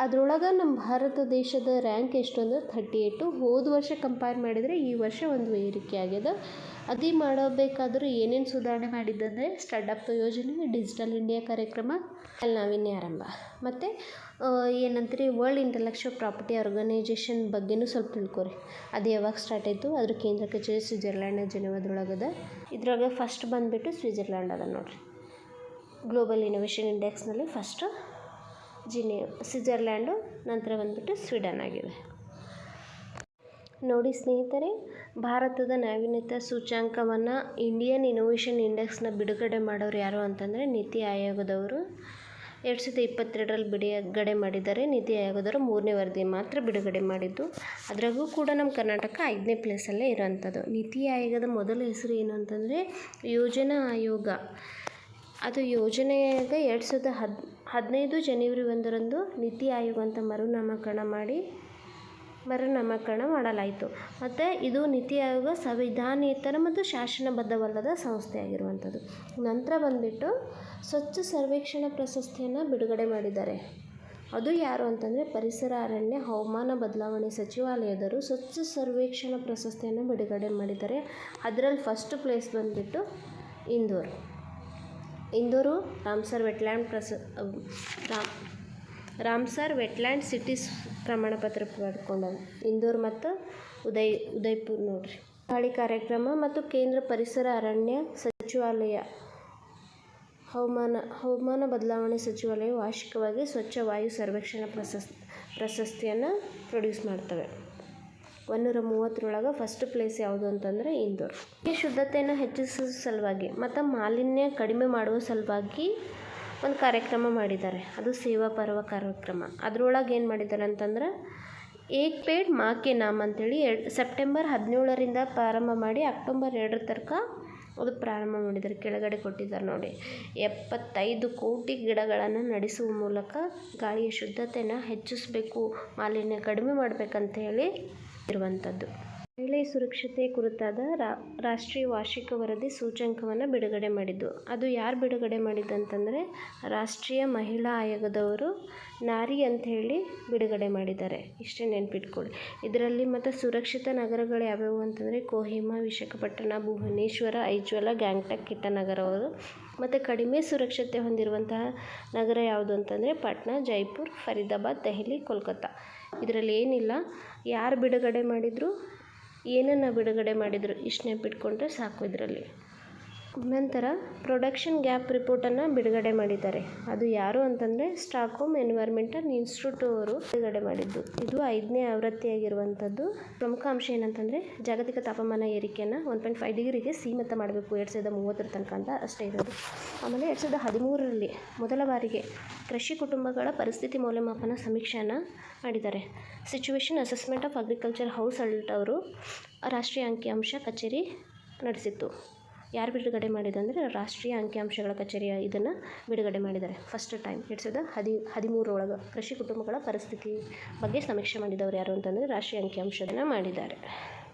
ಅದರೊಳಗೆ ನಮ್ಮ ಭಾರತ ದೇಶದ ರ್ಯಾಂಕ್ ಎಷ್ಟು ಅಂದರೆ 38. ಹೋದ ವರ್ಷ ಕಂಪೇರ್ ಮಾಡಿದರೆ ಈ ವರ್ಷ ಒಂದು ಏರಿಕೆ ಆಗ್ಯದ. ಅದೇ ಮಾಡಬೇಕಾದ್ರೂ ಏನೇನು ಸುಧಾರಣೆ ಮಾಡಿದ್ದಂದರೆ ಸ್ಟಾರ್ಟಪ್ ಯೋಜನೆ, ಡಿಜಿಟಲ್ ಇಂಡಿಯಾ ಕಾರ್ಯಕ್ರಮ, ನಾವಿನ್ಯ ಆರಂಭ ಮತ್ತು ಏನಂತೀರಿ ವರ್ಲ್ಡ್ ಇಂಟಲೆಕ್ಚುವಲ್ ಪ್ರಾಪರ್ಟಿ ಆರ್ಗನೈಜೇಷನ್ ಬಗ್ಗೆನೂ ಸ್ವಲ್ಪ ತಿಳ್ಕೊರಿ. ಅದು ಯಾವಾಗ ಸ್ಟಾರ್ಟ್ ಆಯಿತು, ಅದ್ರ ಕೇಂದ್ರ ಕಚೇರಿ ಸ್ವಿಟ್ಜರ್ಲ್ಯಾಂಡ್ನ ಜಿನೆವಾದೊಳಗದ. ಇದ್ರಾಗ ಫಸ್ಟ್ ಬಂದುಬಿಟ್ಟು ಸ್ವಿಟ್ಜರ್ಲ್ಯಾಂಡ್ ಅದ ನೋಡಿರಿ. ಗ್ಲೋಬಲ್ ಇನೋವೇಷನ್ ಇಂಡೆಕ್ಸ್ನಲ್ಲಿ ಫಸ್ಟು ಸ್ವಿಟ್ಜರ್ಲ್ಯಾಂಡು, ನಂತರ ಬಂದುಬಿಟ್ಟು ಸ್ವೀಡನ್ ಆಗಿದೆ. ನೋಡಿ ಸ್ನೇಹಿತರೆ, ಭಾರತದ ನಾವೀನ್ಯತಾ ಸೂಚ್ಯಂಕವನ್ನು ಇಂಡಿಯನ್ ಇನೋವೇಷನ್ ಇಂಡೆಕ್ಸ್ನ ಬಿಡುಗಡೆ ಮಾಡೋರು ಯಾರು ಅಂತಂದರೆ ನೀತಿ ಆಯೋಗದವರು. 2022ರಲ್ಲಿ ಬಿಡುಗಡೆ ಮಾಡಿದ್ದಾರೆ. ನೀತಿ ಆಯೋಗದವರು 3ನೇ ವರದಿ ಮಾತ್ರ ಬಿಡುಗಡೆ ಮಾಡಿದ್ದು. ಅದ್ರಾಗೂ ಕೂಡ ನಮ್ಮ ಕರ್ನಾಟಕ 5ನೇ ಪ್ಲೇಸಲ್ಲೇ ಇರೋಂಥದ್ದು. ನೀತಿ ಆಯೋಗದ ಮೊದಲ ಹೆಸರು ಏನು ಅಂತಂದರೆ ಯೋಜನಾ ಆಯೋಗ. ಅದು ಯೋಜನೆಯಾಗ 2015 ಜನವರಿ 1ರಂದು ನೀತಿ ಆಯೋಗ ಅಂತ ಮರುನಾಮಕರಣ ಮಾಡಲಾಯಿತು. ಮತ್ತು ಇದು ನೀತಿ ಆಯೋಗ ಸಂವಿಧಾನೇತರ ಮತ್ತು ಶಾಸನಬದ್ಧವಲ್ಲದ ಸಂಸ್ಥೆಯಾಗಿರುವಂಥದ್ದು. ನಂತರ ಬಂದುಬಿಟ್ಟು ಸ್ವಚ್ಛ ಸರ್ವೇಕ್ಷಣಾ ಪ್ರಶಸ್ತಿಯನ್ನು ಬಿಡುಗಡೆ ಮಾಡಿದ್ದಾರೆ. ಅದು ಯಾರು ಅಂತಂದರೆ ಪರಿಸರ, ಅರಣ್ಯ, ಹವಾಮಾನ ಬದಲಾವಣೆ ಸಚಿವಾಲಯದವರು ಸ್ವಚ್ಛ ಸರ್ವೇಕ್ಷಣಾ ಪ್ರಶಸ್ತಿಯನ್ನು ಬಿಡುಗಡೆ ಮಾಡಿದ್ದಾರೆ. ಅದರಲ್ಲಿ ಫಸ್ಟ್ ಪ್ಲೇಸ್ ಬಂದುಬಿಟ್ಟು ಇಂದೂರು ರಾಮ್ಸರ್ ವೆಟ್ಲ್ಯಾಂಡ್ ಸಿಟೀಸ್ ಪ್ರಮಾಣಪತ್ರ ಪಡ್ಕೊಂಡವು. ಇಂದೂರು ಮತ್ತು ಉದಯ್ಪುರ್ ನೋಡ್ರಿ. ಗಾಳಿ ಕಾರ್ಯಕ್ರಮ ಮತ್ತು ಕೇಂದ್ರ ಪರಿಸರ ಅರಣ್ಯ ಸಚಿವಾಲಯ, ಹವಾಮಾನ ಬದಲಾವಣೆ ಸಚಿವಾಲಯ ವಾರ್ಷಿಕವಾಗಿ ಸ್ವಚ್ಛ ವಾಯು ಸರ್ವೇಕ್ಷಣಾ ಪ್ರಶಸ್ತಿಯನ್ನು ಪ್ರೊಡ್ಯೂಸ್ ಮಾಡ್ತವೆ. 130ರೊಳಗೆ ಫಸ್ಟ್ ಪ್ಲೇಸ್ ಯಾವುದು ಅಂತಂದರೆ ಇಂದೂರು. ಈ ಶುದ್ಧತೆಯನ್ನು ಹೆಚ್ಚಿಸುವ ಸಲುವಾಗಿ ಮತ್ತು ಮಾಲಿನ್ಯ ಕಡಿಮೆ ಮಾಡುವ ಸಲುವಾಗಿ ಒಂದು ಕಾರ್ಯಕ್ರಮ ಮಾಡಿದ್ದಾರೆ. ಅದು ಸೇವಾ ಪರ್ವ ಕಾರ್ಯಕ್ರಮ. ಅದರೊಳಗೆ ಏನು ಮಾಡಿದ್ದಾರೆ ಅಂತಂದ್ರೆ ಏಕ್ ಪೇಡ್ ಮಾ ಕೆ ನಾಮ್ ಅಂತೇಳಿ ಸೆಪ್ಟೆಂಬರ್ 17ರಿಂದ ಪ್ರಾರಂಭ ಮಾಡಿ ಅಕ್ಟೋಬರ್ 2 ತನಕ ಅದು ಪ್ರಾರಂಭ ಮಾಡಿದ್ದಾರೆ. ಕೆಳಗಡೆ ಕೊಟ್ಟಿದ್ದಾರೆ ನೋಡಿ. 75 ಕೋಟಿ ಗಿಡಗಳನ್ನು ನಡೆಸುವ ಮೂಲಕ ಗಾಳಿಯ ಶುದ್ಧತೆಯನ್ನು ಹೆಚ್ಚಿಸಬೇಕು, ಮಾಲಿನ್ಯ ಕಡಿಮೆ ಮಾಡಬೇಕಂತ ಹೇಳಿ ಇರುವಂಥದ್ದು. ಮಹಿಳೆಯ ಸುರಕ್ಷತೆ ಕುರಿತಾದ ರಾಷ್ಟ್ರೀಯ ವಾರ್ಷಿಕ ವರದಿ ಸೂಚ್ಯಂಕವನ್ನು ಬಿಡುಗಡೆ ಮಾಡಿದ್ದು. ಅದು ಯಾರು ಬಿಡುಗಡೆ ಮಾಡಿದ್ದಂತಂದರೆ ರಾಷ್ಟ್ರೀಯ ಮಹಿಳಾ ಆಯೋಗದವರು ನಾರಿ ಅಂಥೇಳಿ ಬಿಡುಗಡೆ ಮಾಡಿದ್ದಾರೆ. ಇಷ್ಟೇ ನೆನ್ಪಿಟ್ಕೊಳ್ಳಿ. ಇದರಲ್ಲಿ ಮತ್ತು ಸುರಕ್ಷಿತ ನಗರಗಳು ಯಾವ್ಯಾವು ಅಂತಂದರೆ ಕೋಹಿಮಾ, ವಿಶಾಖಪಟ್ಟಣ, ಭುವನೇಶ್ವರ, ಐಜ್ವಾಲ್, ಗ್ಯಾಂಗ್ಟಕ್, ಇಟಾನಗರವರು. ಮತ್ತು ಕಡಿಮೆ ಸುರಕ್ಷತೆ ಹೊಂದಿರುವಂತಹ ನಗರ ಯಾವುದು ಅಂತಂದರೆ ಪಾಟ್ನಾ, ಜೈಪುರ್, ಫರೀದಾಬಾದ್, ದೆಹಲಿ, ಕೋಲ್ಕತ್ತಾ. ಇದರಲ್ಲಿ ಏನಿಲ್ಲ, ಯಾರು ಬಿಡುಗಡೆ ಮಾಡಿದರು, ಏನನ್ನು ಬಿಡುಗಡೆ ಮಾಡಿದರು, ಇಷ್ಟು ನೆನಪಿಟ್ಕೊಂಡ್ರೆ ಸಾಕು ಇದರಲ್ಲಿ. ನಂತರ ಪ್ರೊಡಕ್ಷನ್ ಗ್ಯಾಪ್ ರಿಪೋರ್ಟನ್ನು ಬಿಡುಗಡೆ ಮಾಡಿದ್ದಾರೆ. ಅದು ಯಾರು ಅಂತಂದರೆ ಸ್ಟಾಕ್ಹೋಮ್ ಎನ್ವೈರ್ಮೆಂಟಲ್ ಇನ್ಸ್ಟಿಟ್ಯೂಟ್ ಅವರು ಬಿಡುಗಡೆ ಮಾಡಿದ್ದು. ಇದು 5ನೇ ಆವೃತ್ತಿಯಾಗಿರುವಂಥದ್ದು. ಪ್ರಮುಖ ಅಂಶ ಏನಂತಂದರೆ ಜಾಗತಿಕ ತಾಪಮಾನ ಏರಿಕೆಯನ್ನು 1.5 ಡಿಗ್ರಿಗೆ ಸೀಮಿತ ಮಾಡಬೇಕು 2030 ತನಕ ಅಂತ ಅಷ್ಟೇ ಇರೋದು. ಆಮೇಲೆ 2013ರಲ್ಲಿ ಮೊದಲ ಬಾರಿಗೆ ಕೃಷಿ ಕುಟುಂಬಗಳ ಪರಿಸ್ಥಿತಿ ಮೌಲ್ಯಮಾಪನ ಸಮೀಕ್ಷೆಯನ್ನು ಮಾಡಿದ್ದಾರೆ. Situation assessment of agriculture house hold ಅವರು ರಾಷ್ಟ್ರೀಯ ಅಂಕಿಅಂಶ ಕಚೇರಿ ನಡೆಸಿತ್ತು. ಯಾರು ಬಿಡುಗಡೆ ಮಾಡಿದಂದರೆ ರಾಷ್ಟ್ರೀಯ ಅಂಕಿಅಂಶಗಳ ಕಚೇರಿಯ ಇದನ್ನು ಬಿಡುಗಡೆ ಮಾಡಿದ್ದಾರೆ. ಫಸ್ಟ್ ಟೈಮ್ 2013 ಕೃಷಿ ಕುಟುಂಬಗಳ ಪರಿಸ್ಥಿತಿ ಬಗ್ಗೆ ಸಮೀಕ್ಷೆ ಮಾಡಿದವರು ಯಾರು ಅಂತಂದರೆ ರಾಷ್ಟ್ರೀಯ ಅಂಕಿಅಂಶವನ್ನು ಮಾಡಿದ್ದಾರೆ.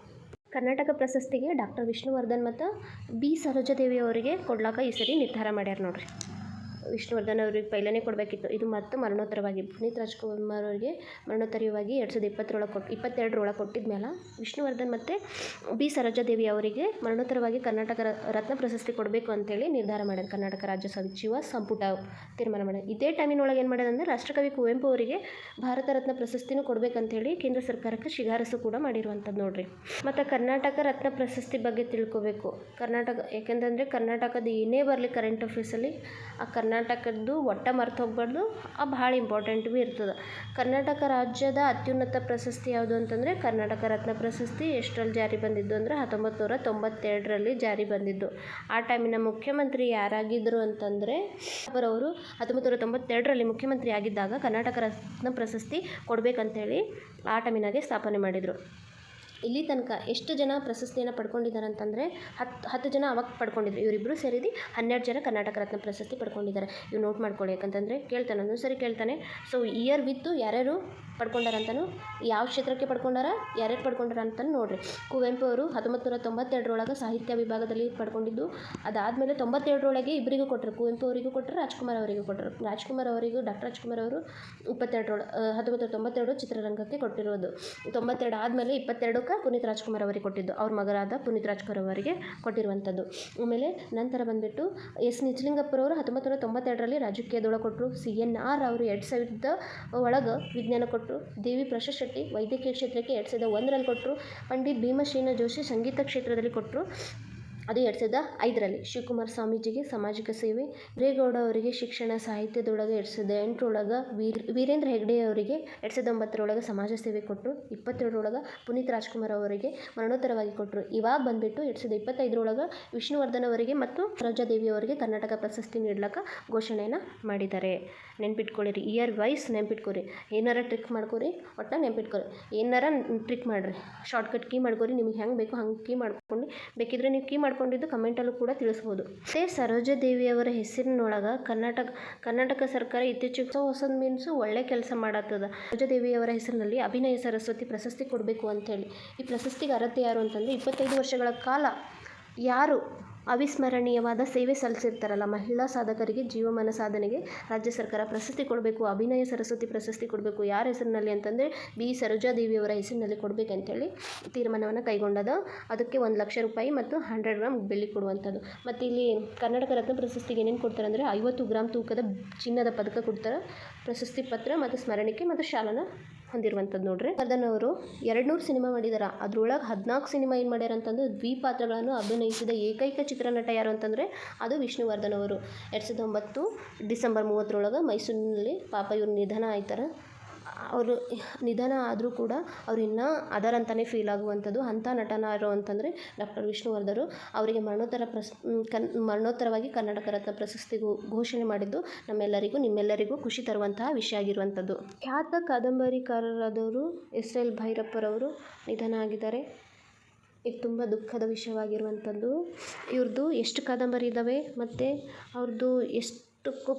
ಕರ್ನಾಟಕ ಪ್ರಶಸ್ತಿಗೆ ಡಾಕ್ಟರ್ ವಿಷ್ಣುವರ್ಧನ್ ಮತ್ತು ಬಿ ಸರೋಜಾದೇವಿ ಅವರಿಗೆ ಕೊಡ್ಲಾಕ ಈ ಸರಿ ನಿರ್ಧಾರ ಮಾಡ್ಯಾರ ನೋಡ್ರಿ. ವಿಷ್ಣುವರ್ಧನ್ ಅವರಿಗೆ ಪೈಲನೆ ಕೊಡಬೇಕಿತ್ತು. ಇದು ಮತ್ತು ಮರಣೋತ್ತರವಾಗಿ ಪುನೀತ್ ರಾಜ್ಕುಮಾರ್ ಅವರಿಗೆ ಮರಣೋತ್ತರವಾಗಿ 2022 ಕೊಟ್ಟಿದ ಮೇಲೆ ವಿಷ್ಣುವರ್ಧನ್ ಮತ್ತು ಬಿ ಸರೋಜಾದೇವಿ ಅವರಿಗೆ ಮರಣೋತ್ತರವಾಗಿ ಕರ್ನಾಟಕ ರತ್ನ ಪ್ರಶಸ್ತಿ ಕೊಡಬೇಕು ಅಂತೇಳಿ ನಿರ್ಧಾರ ಮಾಡ್ಯಾರ. ಕರ್ನಾಟಕ ರಾಜ್ಯ ಸಚಿವ ಸಂಪುಟ ತೀರ್ಮಾನ ಮಾಡ್ಯಾರ. ಇದೇ ಟೈಮಿನೊಳಗೆ ಏನು ಮಾಡ್ಯಾರಂದರೆ ರಾಷ್ಟ್ರಕವಿ ಕುವೆಂಪು ಅವರಿಗೆ ಭಾರತ ರತ್ನ ಪ್ರಶಸ್ತಿನೂ ಕೊಡಬೇಕಂತೇಳಿ ಕೇಂದ್ರ ಸರ್ಕಾರಕ್ಕೆ ಶಿಫಾರಸು ಕೂಡ ಮಾಡಿರುವಂಥದ್ದು ನೋಡ್ರಿ. ಮತ್ತು ಕರ್ನಾಟಕ ರತ್ನ ಪ್ರಶಸ್ತಿ ಬಗ್ಗೆ ತಿಳ್ಕೊಬೇಕು. ಯಾಕೆಂತಂದರೆ ಕರ್ನಾಟಕದ ಏನೇ ಬರಲಿ ಕರೆಂಟ್ ಅಫೇರ್ಸಲ್ಲಿ ಆ ಕರ್ನಾಟಕದ್ದು ಒಟ್ಟ ಮರ್ತು ಹೋಗ್ಬಾರ್ದು. ಭಾಳ ಇಂಪಾರ್ಟೆಂಟ್ ಭೀ ಇರ್ತದೆ. ಕರ್ನಾಟಕ ರಾಜ್ಯದ ಅತ್ಯುನ್ನತ ಪ್ರಶಸ್ತಿ ಯಾವುದು ಅಂತಂದರೆ ಕರ್ನಾಟಕ ರತ್ನ ಪ್ರಶಸ್ತಿ. ಎಷ್ಟರಲ್ಲಿ ಜಾರಿ ಬಂದಿದ್ದು ಅಂದರೆ 1992ರಲ್ಲಿ ಜಾರಿ ಬಂದಿದ್ದು. ಆ ಟೈಮಿನ ಮುಖ್ಯಮಂತ್ರಿ ಯಾರಾಗಿದ್ದರು ಅಂತಂದರೆ ಅವರು 1992ರಲ್ಲಿ ಮುಖ್ಯಮಂತ್ರಿ ಆಗಿದ್ದಾಗ ಕರ್ನಾಟಕ ರತ್ನ ಪ್ರಶಸ್ತಿ ಕೊಡಬೇಕಂತೇಳಿ ಆ ಟೈಮಿನಾಗೆ ಸ್ಥಾಪನೆ ಮಾಡಿದರು. ಇಲ್ಲಿ ತನಕ ಎಷ್ಟು ಜನ ಪ್ರಶಸ್ತಿಯನ್ನು ಪಡ್ಕೊಂಡಿದ್ದಾರೆ ಅಂತಂದರೆ 10 ಜನ ಅವಾಗ ಪಡ್ಕೊಂಡಿದ್ರು. ಇವರಿಬ್ಬರು ಸೇರಿದು 12 ಜನ ಕರ್ನಾಟಕ ರತ್ನ ಪ್ರಶಸ್ತಿ ಪಡ್ಕೊಂಡಿದ್ದಾರೆ. ಇವು ನೋಟ್ ಮಾಡ್ಕೊಳ್ಳಿ. ಯಾಕಂತಂದರೆ ಕೇಳ್ತಾನೆ, ಒಂದೊಂದು ಸರಿ ಕೇಳ್ತಾನೆ. ಸೊ ಇಯರ್ ವಿತ್ತು ಯಾರ್ಯಾರು ಪಡ್ಕೊಂಡಾರ ಅಂತಲೂ, ಯಾವ ಕ್ಷೇತ್ರಕ್ಕೆ ಪಡ್ಕೊಂಡಾರ, ಯಾರ್ಯಾರು ಪಡ್ಕೊಂಡಾರ ಅಂತಲೂ ನೋಡಿರಿ. ಕುವೆಂಪು ಅವರು 1992ರೊಳಗೆ ಸಾಹಿತ್ಯ ವಿಭಾಗದಲ್ಲಿ ಪಡ್ಕೊಂಡಿದ್ದು. ಅದಾದಮೇಲೆ 97ರೊಳಗೆ ಇಬ್ಬರಿಗೂ ಕೊಟ್ಟರು. ಕುವೆಂಪು ಅವರಿಗೂ ಕೊಟ್ಟರು, ರಾಜ್ಕುಮಾರ್ ಅವರಿಗೂ ಕೊಟ್ಟರು. ರಾಜ್ಕುಮಾರ್ ಅವರಿಗೂ ಡಾಕ್ಟರ್ ರಾಜ್ಕುಮಾರ್ ಅವರು 1992 ಚಿತ್ರರಂಗಕ್ಕೆ ಕೊಟ್ಟಿರೋದು. 92 ಆದಮೇಲೆ 22ಕ್ಕೆ ಪುನೀತ್ ರಾಜ್ಕುಮಾರ್ ಅವರಿಗೆ ಕೊಟ್ಟಿದ್ದು. ಅವ್ರ ಮಗರಾದ ಪುನೀತ್ ರಾಜ್ಕುಮಾರ್ ಅವರಿಗೆ ಕೊಟ್ಟಿರುವಂಥದ್ದು. ಆಮೇಲೆ ನಂತರ ಬಂದುಬಿಟ್ಟು ಎಸ್ ನಿಜಲಿಂಗಪ್ಪರವರು 1992ರಲ್ಲಿ ರಾಜಕೀಯದೊಳಗೆ ಕೊಟ್ಟರು. CNR ಅವರು 2000 ಒಳಗೆ ವಿಜ್ಞಾನ ಕೊಟ್ಟರು. ದೇವಿ ಪ್ರಶಾಂತ್ ಶೆಟ್ಟಿ ವೈದ್ಯಕೀಯ ಕ್ಷೇತ್ರಕ್ಕೆ 2001ರಲ್ಲಿ ಕೊಟ್ಟರು. ಪಂಡಿತ್ ಭೀಮಸೇನ ಜೋಶಿ ಸಂಗೀತ ಕ್ಷೇತ್ರದಲ್ಲಿ ಕೊಟ್ಟರು. ಅದು 2005ರಲ್ಲಿ. ಶಿವಕುಮಾರ ಸ್ವಾಮೀಜಿಗೆ ಸಾಮಾಜಿಕ ಸೇವೆ. ದೇವೇಗೌಡ ಅವರಿಗೆ ಶಿಕ್ಷಣ ಸಾಹಿತ್ಯದೊಳಗೆ 2008ರೊಳಗೆ. ವೀರೇಂದ್ರ ಹೆಗ್ಡೆ ಅವರಿಗೆ 2009ರೊಳಗೆ ಸಮಾಜ ಸೇವೆ ಕೊಟ್ಟರು. 22ರೊಳಗೆ ಪುನೀತ್ ರಾಜ್ಕುಮಾರ್ ಅವರಿಗೆ ಮರಣೋತ್ತರವಾಗಿ ಕೊಟ್ಟರು. ಇವಾಗ ಬಂದುಬಿಟ್ಟು 2025ರೊಳಗೆ ವಿಷ್ಣುವರ್ಧನ್ ಅವರಿಗೆ ಮತ್ತು ಸರೋಜಾದೇವಿ ಅವರಿಗೆ ಕರ್ನಾಟಕ ಪ್ರಶಸ್ತಿ ನೀಡ್ಲಿಕ್ಕೆ ಘೋಷಣೆಯನ್ನು ಮಾಡಿದ್ದಾರೆ. ನೆನ್ಪಿಟ್ಕೊಳ್ಳಿರಿ, ಇಯರ್ ವೈಸ್ ನೆನ್ಪಿಟ್ಕೊರಿ. ಏನಾರ ಟ್ರಿಕ್ ಮಾಡ್ಕೊರಿ, ಒಟ್ಟು ನೆನ್ಪಿಟ್ಕೊರಿ. ಏನಾರ ಟ್ರಿಕ್ ಮಾಡಿರಿ, ಶಾರ್ಟ್ಕಟ್ ಕೀ ಮಾಡ್ಕೊರಿ. ನಿಮಗೆ ಹೆಂಗೆ ಬೇಕು ಹಂಗೆ ಕೀ ಮಾಡ್ಕೊಂಡು, ಬೇಕಿದ್ರೆ ನೀವು ಕೀ ಮಾಡ್ಕೊಂಡಿದ್ದು ಕಮೆಂಟಲ್ಲೂ ಕೂಡ ತಿಳಿಸ್ಬೋದು. ಮತ್ತು ಸರೋಜಾದೇವಿಯವರ ಹೆಸರಿನೊಳಗೆ ಕರ್ನಾಟಕ ಸರ್ಕಾರ ಇತ್ತೀಚೆಗೆ ಹೊಸದು ಮೀನ್ಸು ಒಳ್ಳೆ ಕೆಲಸ ಮಾಡತ್ತದ. ಸರೋಜಾದೇವಿಯವರ ಹೆಸರಿನಲ್ಲಿ ಅಭಿನಯ ಸರಸ್ವತಿ ಪ್ರಶಸ್ತಿ ಕೊಡಬೇಕು ಅಂಥೇಳಿ. ಈ ಪ್ರಶಸ್ತಿಗೆ ಅರ್ಹತೆ ಯಾರು ಅಂತಂದರೆ 25 ವರ್ಷಗಳ ಕಾಲ ಯಾರು ಅವಿಸ್ಮರಣೀಯವಾದ ಸೇವೆ ಸಲ್ಲಿಸಿರ್ತಾರಲ್ಲ ಮಹಿಳಾ ಸಾಧಕರಿಗೆ ಜೀವಮಾನ ಸಾಧನೆಗೆ ರಾಜ್ಯ ಸರ್ಕಾರ ಪ್ರಶಸ್ತಿ ಕೊಡಬೇಕು. ಅಭಿನಯ ಸರಸ್ವತಿ ಪ್ರಶಸ್ತಿ ಕೊಡಬೇಕು. ಯಾರ ಹೆಸರಿನಲ್ಲಿ ಅಂತಂದರೆ ಬಿ ಸರೋಜಾದೇವಿಯವರ ಹೆಸರಿನಲ್ಲಿ ಕೊಡಬೇಕಂತೇಳಿ ತೀರ್ಮಾನವನ್ನು ಕೈಗೊಂಡದ. ಅದಕ್ಕೆ 1 ಲಕ್ಷ ರೂಪಾಯಿ ಮತ್ತು 100 ಗ್ರಾಮ್ ಬೆಳ್ಳಿ ಕೊಡುವಂಥದ್ದು. ಮತ್ತು ಇಲ್ಲಿ ಕರ್ನಾಟಕ ರತ್ನ ಪ್ರಶಸ್ತಿಗೆ ಏನೇನು ಕೊಡ್ತಾರೆ ಅಂದರೆ 50 ಗ್ರಾಮ್ ತೂಕದ ಚಿನ್ನದ ಪದಕ ಕೊಡ್ತಾರೆ, ಪ್ರಶಸ್ತಿ ಪತ್ರ ಮತ್ತು ಸ್ಮರಣಿಕೆ ಮತ್ತು ಶಾಲನ ಹೊಂದಿರುವಂಥದ್ದು ನೋಡ್ರಿ. ವರ್ಧನ್ ಅವರು 200 ಸಿನಿಮಾ ಮಾಡಿದಾರ. ಅದ್ರೊಳಗೆ 14 ಸಿನಿಮಾ ಏನು ಮಾಡ್ಯಾರ ಅಂತಂದ್ರೆ ದ್ವಿಪಾತ್ರಗಳನ್ನು ಅಭಿನಯಿಸಿದ ಏಕೈಕ ಚಿತ್ರನಟ ಯಾರು ಅಂತಂದರೆ ಅದು ವಿಷ್ಣುವರ್ಧನ್ ಅವರು. 2009 ಡಿಸೆಂಬರ್ 30ರೊಳಗೆ ಮೈಸೂರಿನಲ್ಲಿ ಪಾಪ ಇವ್ರ ನಿಧನ ಆಯ್ತಾರೆ. ಅವರು ನಿಧನ ಆದರೂ ಕೂಡ ಅವ್ರು ಇನ್ನೂ ಅದರ್ ಅಂತಲೇ ಫೀಲ್ ಆಗುವಂಥದ್ದು ಅಂಥ ನಟನಾರು ಅಂತಂದರೆ ಡಾಕ್ಟರ್ ವಿಷ್ಣುವರ್ಧನ್. ಅವರಿಗೆ ಮರಣೋತ್ತರವಾಗಿ ಕರ್ನಾಟಕ ರತ್ನ ಪ್ರಶಸ್ತಿ ಘೋಷಣೆ ಮಾಡಿದ್ದು ನಮ್ಮೆಲ್ಲರಿಗೂ ನಿಮ್ಮೆಲ್ಲರಿಗೂ ಖುಷಿ ತರುವಂತಹ ವಿಷಯ ಆಗಿರುವಂಥದ್ದು. ಖ್ಯಾತ ಕಾದಂಬರಿಕಾರರಾದವರು SL ಭೈರಪ್ಪರವರು ನಿಧನ ಆಗಿದ್ದಾರೆ. ಇದು ತುಂಬ ದುಃಖದ ವಿಷಯವಾಗಿರುವಂಥದ್ದು. ಇವ್ರದ್ದು ಎಷ್ಟು ಕಾದಂಬರಿ ಇದ್ದಾವೆ ಮತ್ತು ಅವ್ರದ್ದು ಎಷ್ಟು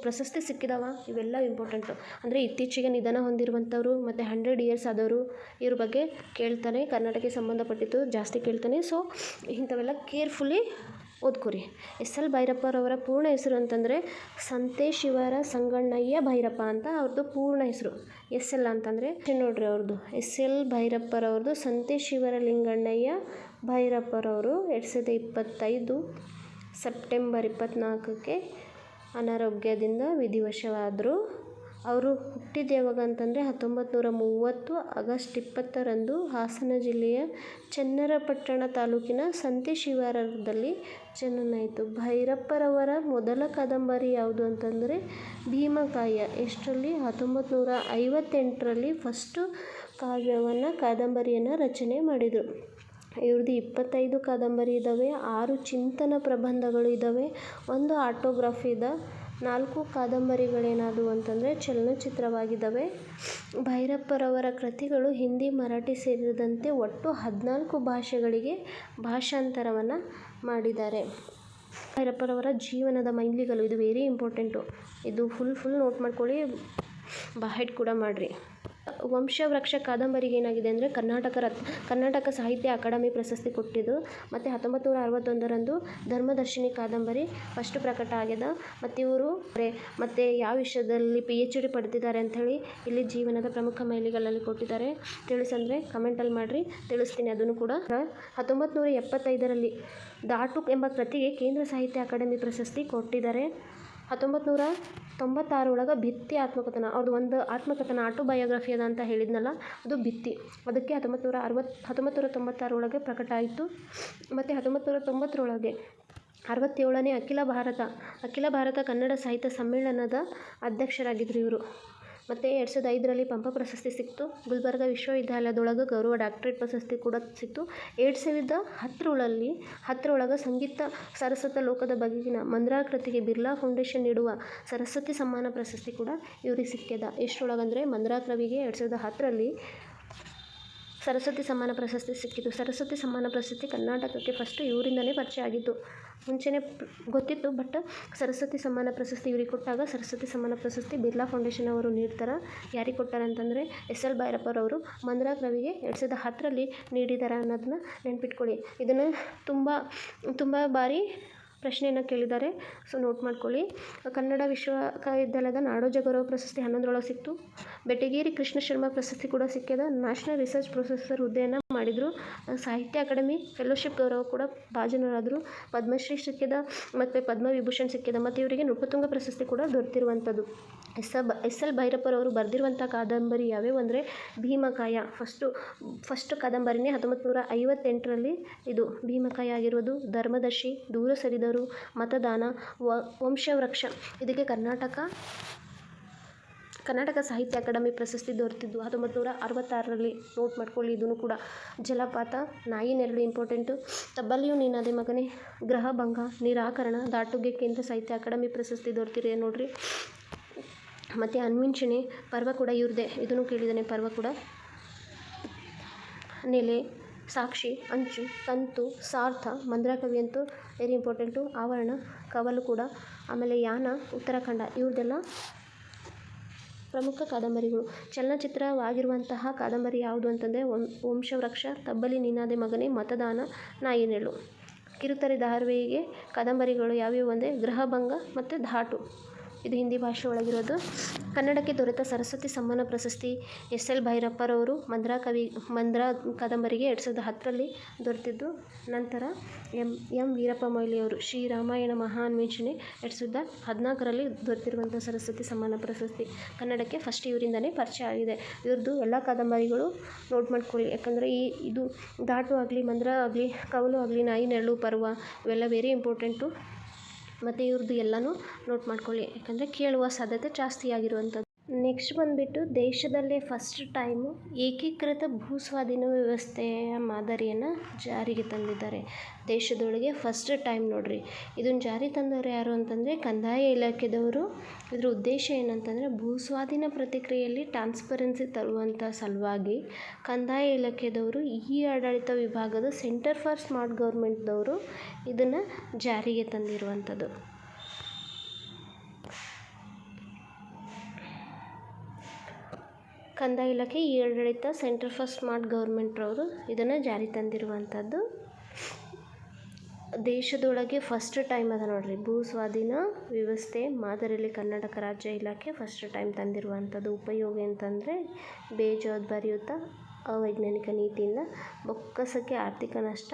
ಪ್ರಶಸ್ತಿ ಸಿಕ್ಕಿದಾವ ಇವೆಲ್ಲ ಇಂಪಾರ್ಟೆಂಟು. ಅಂದರೆ ಇತ್ತೀಚೆಗೆ ನಿಧನ ಹೊಂದಿರುವಂಥವ್ರು ಮತ್ತು 100 ಇಯರ್ಸ್ ಆದವರು ಇವ್ರ ಬಗ್ಗೆ ಕೇಳ್ತಾನೆ. ಕರ್ನಾಟಕಕ್ಕೆ ಸಂಬಂಧಪಟ್ಟಿದ್ದು ಜಾಸ್ತಿ ಕೇಳ್ತಾನೆ. ಸೊ ಇಂಥವೆಲ್ಲ ಕೇರ್ಫುಲಿ ಓದ್ಕೊರಿ. SL ಭೈರಪ್ಪರವರ ಪೂರ್ಣ ಹೆಸರು ಅಂತಂದರೆ ಸಂತೇಶಿವರ ಸಂಗಣ್ಣಯ್ಯ ಭೈರಪ್ಪ ಅಂತ ಅವ್ರದ್ದು ಪೂರ್ಣ ಹೆಸರು. SL ಅಂತಂದರೆ ನೋಡ್ರಿ ಅವ್ರದ್ದು SL ಭೈರಪ್ಪರವ್ರದ್ದು ಸಂತೇಶಿವರ ಲಿಂಗಣ್ಣಯ್ಯ ಭೈರಪ್ಪರವರು 2025 ಸೆಪ್ಟೆಂಬರ್ 24ಕ್ಕೆ ಅನಾರೋಗ್ಯದಿಂದ ವಿಧಿವಶವಾದರು. ಅವರು ಹುಟ್ಟಿದ ಯಾವಾಗ ಅಂತಂದರೆ 1930 ಆಗಸ್ಟ್ 20ರಂದು ಹಾಸನ ಜಿಲ್ಲೆಯ ಚನ್ನರಾಯಪಟ್ಟಣ ತಾಲೂಕಿನ ಸಂತೇಶಿವರದಲ್ಲಿ ಜನನಾಯಿತು. ಭೈರಪ್ಪರವರ ಮೊದಲ ಕಾದಂಬರಿ ಯಾವುದು ಅಂತಂದರೆ ಭೀಮಕಾಯ. ಎಷ್ಟರಲ್ಲಿ 1958ರಲ್ಲಿ ಫಸ್ಟು ಕಾದಂಬರಿಯನ್ನು ರಚನೆ ಮಾಡಿದರು. ಇವ್ರದ್ದು 25 ಕಾದಂಬರಿ ಇದ್ದಾವೆ, 6 ಚಿಂತನ ಪ್ರಬಂಧಗಳು ಇದ್ದಾವೆ, 1 ಆಟೋಗ್ರಾಫಿ ಇದೆ, 4 ಕಾದಂಬರಿಗಳೇನಾದವು ಅಂತಂದರೆ ಚಲನಚಿತ್ರವಾಗಿದ್ದಾವೆ. ಭೈರಪ್ಪರವರ ಕೃತಿಗಳು ಹಿಂದಿ, ಮರಾಠಿ ಸೇರಿದಂತೆ ಒಟ್ಟು 14 ಭಾಷೆಗಳಿಗೆ ಭಾಷಾಂತರವನ್ನು ಮಾಡಿದ್ದಾರೆ. ಭೈರಪ್ಪರವರ ಜೀವನದ ಮೈಲಿಗಲ್ಲು ಇದು ವೆರಿ ಇಂಪಾರ್ಟೆಂಟು. ಇದು ಫುಲ್ ನೋಟ್ ಮಾಡ್ಕೊಳ್ಳಿ, ಬಾಹೆಟ್ ಕೂಡ ಮಾಡಿರಿ. ವಂಶವೃಕ್ಷ ಕಾದಂಬರಿಗೆ ಏನಾಗಿದೆ ಅಂದರೆ ಕರ್ನಾಟಕ ಸಾಹಿತ್ಯ ಅಕಾಡೆಮಿ ಪ್ರಶಸ್ತಿ ಕೊಟ್ಟಿದ್ದು. ಮತ್ತು 1961ರಂದು ಧರ್ಮದರ್ಶಿನಿ ಕಾದಂಬರಿ ಫಸ್ಟ್ ಪ್ರಕಟ ಆಗಿದೆ. ಮತ್ತು ಇವರು ಮತ್ತು ಯಾವ ವಿಷಯದಲ್ಲಿ PhD ಪಡೆದಿದ್ದಾರೆ ಅಂಥೇಳಿ ಇಲ್ಲಿ ಜೀವನದ ಪ್ರಮುಖ ಮೈಲಿಗಲ್ಲಲ್ಲಿ ಕೊಟ್ಟಿದ್ದಾರೆ. ತಿಳಿಸಂದರೆ ಕಮೆಂಟಲ್ಲಿ ಮಾಡಿರಿ, ತಿಳಿಸ್ತೀನಿ ಅದನ್ನು ಕೂಡ. 1975ರಲ್ಲಿ ದಾಟು ಎಂಬ ಕೃತಿಗೆ ಕೇಂದ್ರ ಸಾಹಿತ್ಯ ಅಕಾಡೆಮಿ ಪ್ರಶಸ್ತಿ ಕೊಟ್ಟಿದ್ದಾರೆ. 1996 ಒಳಗೆ ಭಿತ್ತಿ ಆತ್ಮಕಥನ, ಅವ್ರದ್ದು ಒಂದು ಆತ್ಮಕಥನ ಆಟೋಬಯೋಗ್ರಫಿ ಅದ ಅಂತ ಹೇಳಿದ್ನಲ್ಲ, ಅದು ಭಿತ್ತಿ. ಅದಕ್ಕೆ 1996 ಒಳಗೆ ಪ್ರಕಟ ಆಯಿತು. ಮತ್ತು 1990ರೊಳಗೆ 67ನೇ ಅಖಿಲ ಭಾರತ ಕನ್ನಡ ಸಾಹಿತ್ಯ ಸಮ್ಮೇಳನದ ಅಧ್ಯಕ್ಷರಾಗಿದ್ದರು ಇವರು. ಮತ್ತು 2005ರಲ್ಲಿ ಪಂಪ ಪ್ರಶಸ್ತಿ ಸಿಕ್ತು. ಗುಲ್ಬರ್ಗ ವಿಶ್ವವಿದ್ಯಾಲಯದೊಳಗೆ ಗೌರವ ಡಾಕ್ಟರೇಟ್ ಪ್ರಶಸ್ತಿ ಕೂಡ ಸಿಕ್ತು. 2010ರೊಳಗೆ ಸಂಗೀತ ಸರಸ್ವತ ಲೋಕದ ಬಗೆಗಿನ ಮಂದ್ರಾ ಕೃತಿಗೆ ಬಿರ್ಲಾ ಫೌಂಡೇಶನ್ ನೀಡುವ ಸರಸ್ವತಿ ಸಮ್ಮಾನ ಪ್ರಶಸ್ತಿ ಕೂಡ ಇವ್ರಿಗೆ ಸಿಕ್ಕಿದೆ. ಎಷ್ಟರೊಳಗಂದರೆ ಮಂದ್ರಾ ಕವಿಗೆ 2010ರಲ್ಲಿ ಸರಸ್ವತಿ ಸಮ್ಮಾನ ಪ್ರಶಸ್ತಿ ಸಿಕ್ಕಿತು. ಸರಸ್ವತಿ ಸಮ್ಮಾನ ಪ್ರಶಸ್ತಿ ಕರ್ನಾಟಕಕ್ಕೆ ಫಸ್ಟ್ ಇವರಿಂದನೇ ಪರಿಚಯ ಆಗಿತ್ತು. ಮುಂಚೆನೇ ಗೊತ್ತಿತ್ತು, ಬಟ್ ಸರಸ್ವತಿ ಸಮ್ಮಾನ ಪ್ರಶಸ್ತಿ ಇವ್ರಿಗೆ ಕೊಟ್ಟಾಗ ಸರಸ್ವತಿ ಸಮ್ಮಾನ ಪ್ರಶಸ್ತಿ ಬಿರ್ಲಾ ಫೌಂಡೇಶನ್ ಅವರು ನೀಡ್ತಾರೆ. ಯಾರಿಗೆ ಕೊಟ್ಟಾರೆ ಅಂತಂದರೆ SL ಭೈರಪ್ಪರವರು ಮಂದ್ರಾ ಕವಿಗೆ 2010ರಲ್ಲಿ ನೀಡಿದ್ದಾರೆ ಅನ್ನೋದನ್ನ ನೆನ್ಪಿಟ್ಕೊಳ್ಳಿ. ಇದನ್ನು ತುಂಬ ಬಾರಿ ಪ್ರಶ್ನೆಯನ್ನು ಕೇಳಿದ್ದಾರೆ, ಸೊ ನೋಟ್ ಮಾಡ್ಕೊಳ್ಳಿ. ಕನ್ನಡ ವಿಶ್ವವಿದ್ಯಾಲಯದ ನಾಡೋಜ ಗೌರವ ಪ್ರಶಸ್ತಿ 11ರೊಳಗೆ ಸಿಕ್ತು. ಬೆಟಗೇರಿ ಕೃಷ್ಣ ಶರ್ಮಾ ಪ್ರಶಸ್ತಿ ಕೂಡ ಸಿಕ್ಕಿದ. ನ್ಯಾಷನಲ್ ರಿಸರ್ಚ್ ಪ್ರೊಫೆಸರ್ ಹುದ್ದೆಯನ್ನು ಮಾಡಿದರು. ಸಾಹಿತ್ಯ ಅಕಾಡೆಮಿ ಫೆಲೋಶಿಪ್ ಗೌರವ ಕೂಡ ಭಾಜನರಾದರು. ಪದ್ಮಶ್ರೀ ಸಿಕ್ಕಿದ ಮತ್ತು ಪದ್ಮವಿಭೂಷಣ್ ಸಿಕ್ಕಿದ. ಮತ್ತು ಇವರಿಗೆ ನೃಪತುಂಗ ಪ್ರಶಸ್ತಿ ಕೂಡ ದೊರೆತಿರುವಂಥದ್ದು. SL ಭೈರಪ್ಪರವರು ಬರೆದಿರುವಂಥ ಕಾದಂಬರಿ ಯಾವ್ಯಾವು ಅಂದರೆ ಭೀಮಕಾಯ ಫಸ್ಟ್ ಕಾದಂಬರಿನೇ 1958ರಲ್ಲಿ ಇದು ಭೀಮಕಾಯ ಆಗಿರುವುದು. ಧರ್ಮದರ್ಶಿ, ದೂರ ಸರಿದವರು, ಮತದಾನ, ವಂಶವೃಕ್ಷ ಇದಕ್ಕೆ ಕರ್ನಾಟಕ ಸಾಹಿತ್ಯ ಅಕಾಡೆಮಿ ಪ್ರಶಸ್ತಿ ದೊರೆತಿದ್ದು 1966ರಲ್ಲಿ. ನೋಟ್ ಮಾಡ್ಕೊಳ್ಳಿ ಇದನ್ನು ಕೂಡ. ಜಲಪಾತ, ನಾಯಿ ನೆರಳು ಇಂಪಾರ್ಟೆಂಟು. ತಬ್ಬಲಿಯು ನೀನಾದೆ ಮಗನೇ, ಗ್ರಹಭಂಗ, ನಿರಾಕರಣ, ದಾಟುಗೆ ಕೇಂದ್ರ ಸಾಹಿತ್ಯ ಅಕಾಡೆಮಿ ಪ್ರಶಸ್ತಿ ದೊರೆತಿದೆ ನೋಡ್ರಿ. ಮತ್ತು ಅನ್ವಿಂಚಣೆ, ಪರ್ವ ಕೂಡ ಇವ್ರದ್ದೇ, ಇದನ್ನು ಕೇಳಿದ್ದಾನೆ ಪರ್ವ ಕೂಡ. ನೆಲೆ, ಸಾಕ್ಷಿ, ಅಂಚು, ತಂತು, ಸಾರ್ಥ, ಮಂದ್ರಾ ಕವಿ ಅಂತೂ ವೆರಿ ಇಂಪಾರ್ಟೆಂಟು. ಆವರಣ, ಕವಲು ಕೂಡ. ಆಮೇಲೆ ಯಾನ, ಉತ್ತರಾಖಂಡ ಇವ್ರದ್ದೆಲ್ಲ ಪ್ರಮುಖ ಕಾದಂಬರಿಗಳು. ಚಲನಚಿತ್ರವಾಗಿರುವಂತಹ ಕಾದಂಬರಿ ಯಾವುದು ಅಂತಂದರೆ ವಂಶವೃಕ್ಷ, ತಬ್ಬಲಿ ನೀನಾದೆ ಮಗನೇ, ಮತದಾನ, ನಾಯಿ ನೆರಳು. ಕಿರುತೆರೆ ಧಾರಾವಾಹಿಗೆ ಕಾದಂಬರಿಗಳು ಯಾವ್ಯಾವು ಅಂದರೆ ಗೃಹಭಂಗ ಮತ್ತು ಧಾಟು, ಇದು ಹಿಂದಿ ಭಾಷೆ ಒಳಗಿರೋದು. ಕನ್ನಡಕ್ಕೆ ದೊರೆತ ಸರಸ್ವತಿ ಸಮ್ಮಾನ ಪ್ರಶಸ್ತಿ SL ಭೈರಪ್ಪರವರು ಮಂದ್ರಾ ಕಾದಂಬರಿಗೆ 2010ರಲ್ಲಿ ದೊರೆತಿದ್ದು. ನಂತರ ಎಂ ವೀರಪ್ಪ ಮೊಯ್ಲಿಯವರು ಶ್ರೀರಾಮಾಯಣ ಮಹಾ ಅನ್ವೇಷಣೆ 2014ರಲ್ಲಿ ದೊರೆತಿರುವಂಥ ಸರಸ್ವತಿ ಸಮ್ಮಾನ ಪ್ರಶಸ್ತಿ ಕನ್ನಡಕ್ಕೆ ಫಸ್ಟ್ ಇವರಿಂದನೇ ಪರಿಚಯ ಆಗಿದೆ. ಇವ್ರದ್ದು ಎಲ್ಲ ಕಾದಂಬರಿಗಳು ನೋಟ್ ಮಾಡ್ಕೊಳ್ಳಿ, ಯಾಕಂದರೆ ಇದು ದಾಟು ಆಗಲಿ, ಮಂದ್ರಾ ಆಗಲಿ, ಕವಲು ಆಗಲಿ, ನಾಯಿ ನೆರಳು, ಪರ್ವ ಇವೆಲ್ಲ ವೆರಿ ಇಂಪಾರ್ಟೆಂಟು. ಮತ್ತು ಇವ್ರದ್ದು ಎಲ್ಲನೂ ನೋಟ್ ಮಾಡ್ಕೊಳ್ಳಿ, ಯಾಕಂದರೆ ಕೇಳುವ ಸಾಧ್ಯತೆ ಜಾಸ್ತಿ ಆಗಿರುವಂಥದ್ದು. ನೆಕ್ಸ್ಟ್ ಬಂದುಬಿಟ್ಟು ದೇಶದಲ್ಲೇ ಫಸ್ಟ್ ಟೈಮು ಏಕೀಕೃತ ಭೂಸ್ವಾಧೀನ ವ್ಯವಸ್ಥೆಯ ಮಾದರಿಯನ್ನು ಜಾರಿಗೆ ತಂದಿದ್ದಾರೆ. ದೇಶದೊಳಗೆ ಫಸ್ಟ್ ಟೈಮ್ ನೋಡ್ರಿ. ಇದನ್ನು ಜಾರಿ ತಂದವರು ಯಾರು ಅಂತಂದರೆ ಕಂದಾಯ ಇಲಾಖೆದವರು. ಇದ್ರ ಉದ್ದೇಶ ಏನಂತಂದರೆ ಭೂಸ್ವಾಧೀನ ಪ್ರತಿಕ್ರಿಯೆಯಲ್ಲಿ ಟ್ರಾನ್ಸ್ಪರೆನ್ಸಿ ತರುವಂಥ ಸಲುವಾಗಿ ಕಂದಾಯ ಇಲಾಖೆದವರು ಈ ಆಡಳಿತ ವಿಭಾಗದ ಸೆಂಟರ್ ಫಾರ್ ಸ್ಮಾರ್ಟ್ ಗೌರ್ಮೆಂಟ್ದವರು ಇದನ್ನು ಜಾರಿಗೆ ತಂದಿರುವಂಥದ್ದು. ಕಂದಾಯ ಇಲಾಖೆ ಈ ಆಡಳಿತ ಸೆಂಟರ್ ಫಾರ್ ಸ್ಮಾರ್ಟ್ ಗೌರ್ಮೆಂಟ್ರವರು ಇದನ್ನು ಜಾರಿ ತಂದಿರುವಂಥದ್ದು. ದೇಶದೊಳಗೆ ಫಸ್ಟ್ ಟೈಮ್ ಅದ ನೋಡ್ರಿ, ಭೂ ಸ್ವಾಧೀನ ವ್ಯವಸ್ಥೆ ಮಾದರಿಯಲ್ಲಿ ಕರ್ನಾಟಕ ರಾಜ್ಯ ಇಲಾಖೆ ಫಸ್ಟ್ ಟೈಮ್ ತಂದಿರುವಂಥದ್ದು. ಉಪಯೋಗ ಅಂತಂದರೆ ಬೇಜವಾಬ್ದಾರಿಯುತ ಅವೈಜ್ಞಾನಿಕ ನೀತಿಯಿಂದ ಬೊಕ್ಕಸಕ್ಕೆ ಆರ್ಥಿಕ ನಷ್ಟ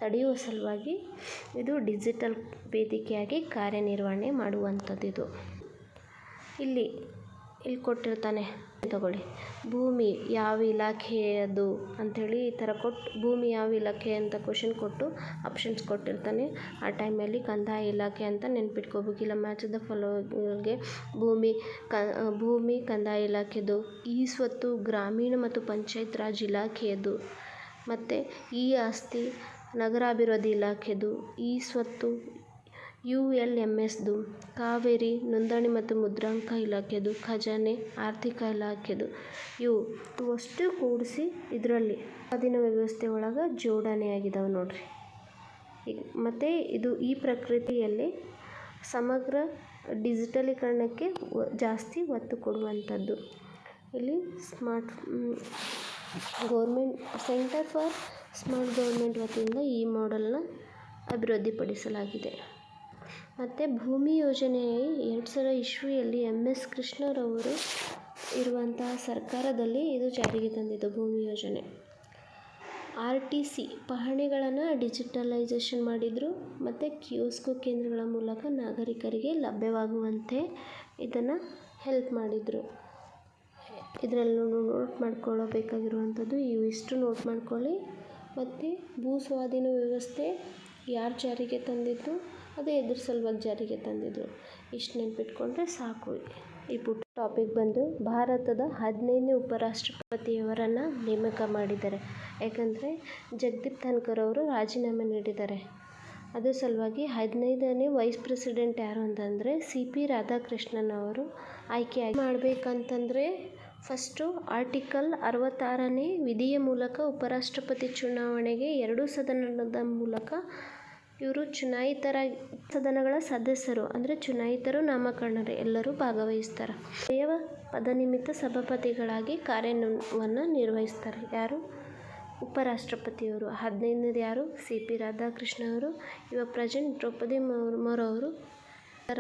ತಡೆಯುವ ಸಲುವಾಗಿ ಇದು ಡಿಜಿಟಲ್ ವೇದಿಕೆಯಾಗಿ ಕಾರ್ಯನಿರ್ವಹಣೆ ಮಾಡುವಂಥದ್ದು. ಇದು ಇಲ್ಲಿ ಕೊಟ್ಟಿರ್ತಾನೆ, ತಗೊಳ್ಳಿ. ಭೂಮಿ ಯಾವ ಇಲಾಖೆಯದು ಅಂಥೇಳಿ ಈ ಥರ ಕೊಟ್ಟು ಭೂಮಿ ಯಾವ ಇಲಾಖೆ ಅಂತ ಕ್ವಶನ್ ಕೊಟ್ಟು ಆಪ್ಷನ್ಸ್ ಕೊಟ್ಟಿರ್ತಾನೆ. ಆ ಟೈಮಲ್ಲಿ ಕಂದಾಯ ಇಲಾಖೆ ಅಂತ ನೆನ್ಪಿಟ್ಕೋಬೇಕು. ಇಲ್ಲ ಮ್ಯಾಚ್ ದ ಫಾಲೋವಿಂಗ್ಗೆ ಭೂಮಿ ಕಂದಾಯ ಇಲಾಖೆದು, ಈ ಸ್ವತ್ತು ಗ್ರಾಮೀಣ ಮತ್ತು ಪಂಚಾಯತ್ ರಾಜ್ ಇಲಾಖೆಯದು, ಮತ್ತು ಈ ಆಸ್ತಿ ನಗರಾಭಿವೃದ್ಧಿ ಇಲಾಖೆದು, ಈ ಸ್ವತ್ತು ULMSದು, ಕಾವೇರಿ ನೋಂದಣಿ ಮತ್ತು ಮುದ್ರಾಂಕ ಇಲಾಖೆದು, ಖಜಾನೆ ಆರ್ಥಿಕ ಇಲಾಖೆದು. ಇವು ಅಷ್ಟು ಕೂಡಿಸಿ ಇದರಲ್ಲಿ ಸ್ವಾಧೀನ ವ್ಯವಸ್ಥೆ ಒಳಗೆ ಜೋಡಣೆ ಆಗಿದಾವೆ ನೋಡ್ರಿ. ಮತ್ತು ಇದು ಈ ಪ್ರಕೃತಿಯಲ್ಲಿ ಸಮಗ್ರ ಡಿಜಿಟಲೀಕರಣಕ್ಕೆ ಜಾಸ್ತಿ ಒತ್ತು ಕೊಡುವಂಥದ್ದು. ಇಲ್ಲಿ government centre for smart government ವತಿಯಿಂದ ಈ ಮಾಡೆಲ್ನ ಅಭಿವೃದ್ಧಿಪಡಿಸಲಾಗಿದೆ. ಮತ್ತು ಭೂಮಿ ಯೋಜನೆ 2000 ಇಸ್ವಿಯಲ್ಲಿ MS ಕೃಷ್ಣರವರು ಇರುವಂತಹ ಸರ್ಕಾರದಲ್ಲಿ ಇದು ಜಾರಿಗೆ ತಂದಿದ್ದು ಭೂಮಿ ಯೋಜನೆ. RTC ಪಹಣಿಗಳನ್ನು ಡಿಜಿಟಲೈಸೇಷನ್ ಮಾಡಿದರು ಮತ್ತು ಕಿಯೋಸ್ಕೋ ಕೇಂದ್ರಗಳ ಮೂಲಕ ನಾಗರಿಕರಿಗೆ ಲಭ್ಯವಾಗುವಂತೆ ಇದನ್ನು ಹೆಲ್ಪ್ ಮಾಡಿದರು. ಇದರಲ್ಲಿ ನೋಟ್ ಮಾಡ್ಕೊಳ್ಳಬೇಕಾಗಿರುವಂಥದ್ದು ಇವಿಷ್ಟು ನೋಟ್ ಮಾಡ್ಕೊಳ್ಳಿ. ಮತ್ತು ಭೂ ಸ್ವಾಧೀನ ವ್ಯವಸ್ಥೆ ಯಾರು ಜಾರಿಗೆ ತಂದಿದ್ದು, ಅದು ಎದ್ರ ಸಲುವಾಗಿ ಜಾರಿಗೆ ತಂದಿದ್ದು, ಇಷ್ಟು ನೆನ್ಪಿಟ್ಕೊಂಡ್ರೆ ಸಾಕು. ಈ ಪುಟ್ಟ ಟಾಪಿಕ್ ಬಂದು ಭಾರತದ 15ನೇ ಉಪರಾಷ್ಟ್ರಪತಿಯವರನ್ನು ನೇಮಕ ಮಾಡಿದ್ದಾರೆ. ಯಾಕಂದರೆ ಜಗದೀಪ್ ಧನ್ಕರ್ ಅವರು ರಾಜೀನಾಮೆ ನೀಡಿದ್ದಾರೆ. ಅದ್ರ ಸಲುವಾಗಿ 15ನೇ ವೈಸ್ ಪ್ರೆಸಿಡೆಂಟ್ ಯಾರು ಅಂತಂದರೆ CP ರಾಧಾಕೃಷ್ಣನ್ ಅವರು ಆಯ್ಕೆ ಮಾಡಬೇಕಂತಂದರೆ ಫಸ್ಟು ಆರ್ಟಿಕಲ್ 66ನೇ ವಿಧಿಯ ಮೂಲಕ ಉಪರಾಷ್ಟ್ರಪತಿ ಚುನಾವಣೆಗೆ 2 ಸದನದ ಮೂಲಕ ಇವರು ಸದನಗಳ ಸದಸ್ಯರು ಅಂದರೆ ಚುನಾಯಿತರು ನಾಮಕರಣರು ಎಲ್ಲರೂ ಭಾಗವಹಿಸ್ತಾರೆ. ಪದನಿಮಿತ್ತ ಸಭಾಪತಿಗಳಾಗಿ ಕಾರ್ಯವನ್ನು ನಿರ್ವಹಿಸ್ತಾರೆ. ಯಾರು? ಉಪರಾಷ್ಟ್ರಪತಿಯವರು. 15ನೇದು ಯಾರು? CP ರಾಧಾಕೃಷ್ಣ ಅವರು. ಇವಾಗ ಪ್ರೆಸೆಂಟ್ ದ್ರೌಪದಿ ಮುರ್ಮುರವರು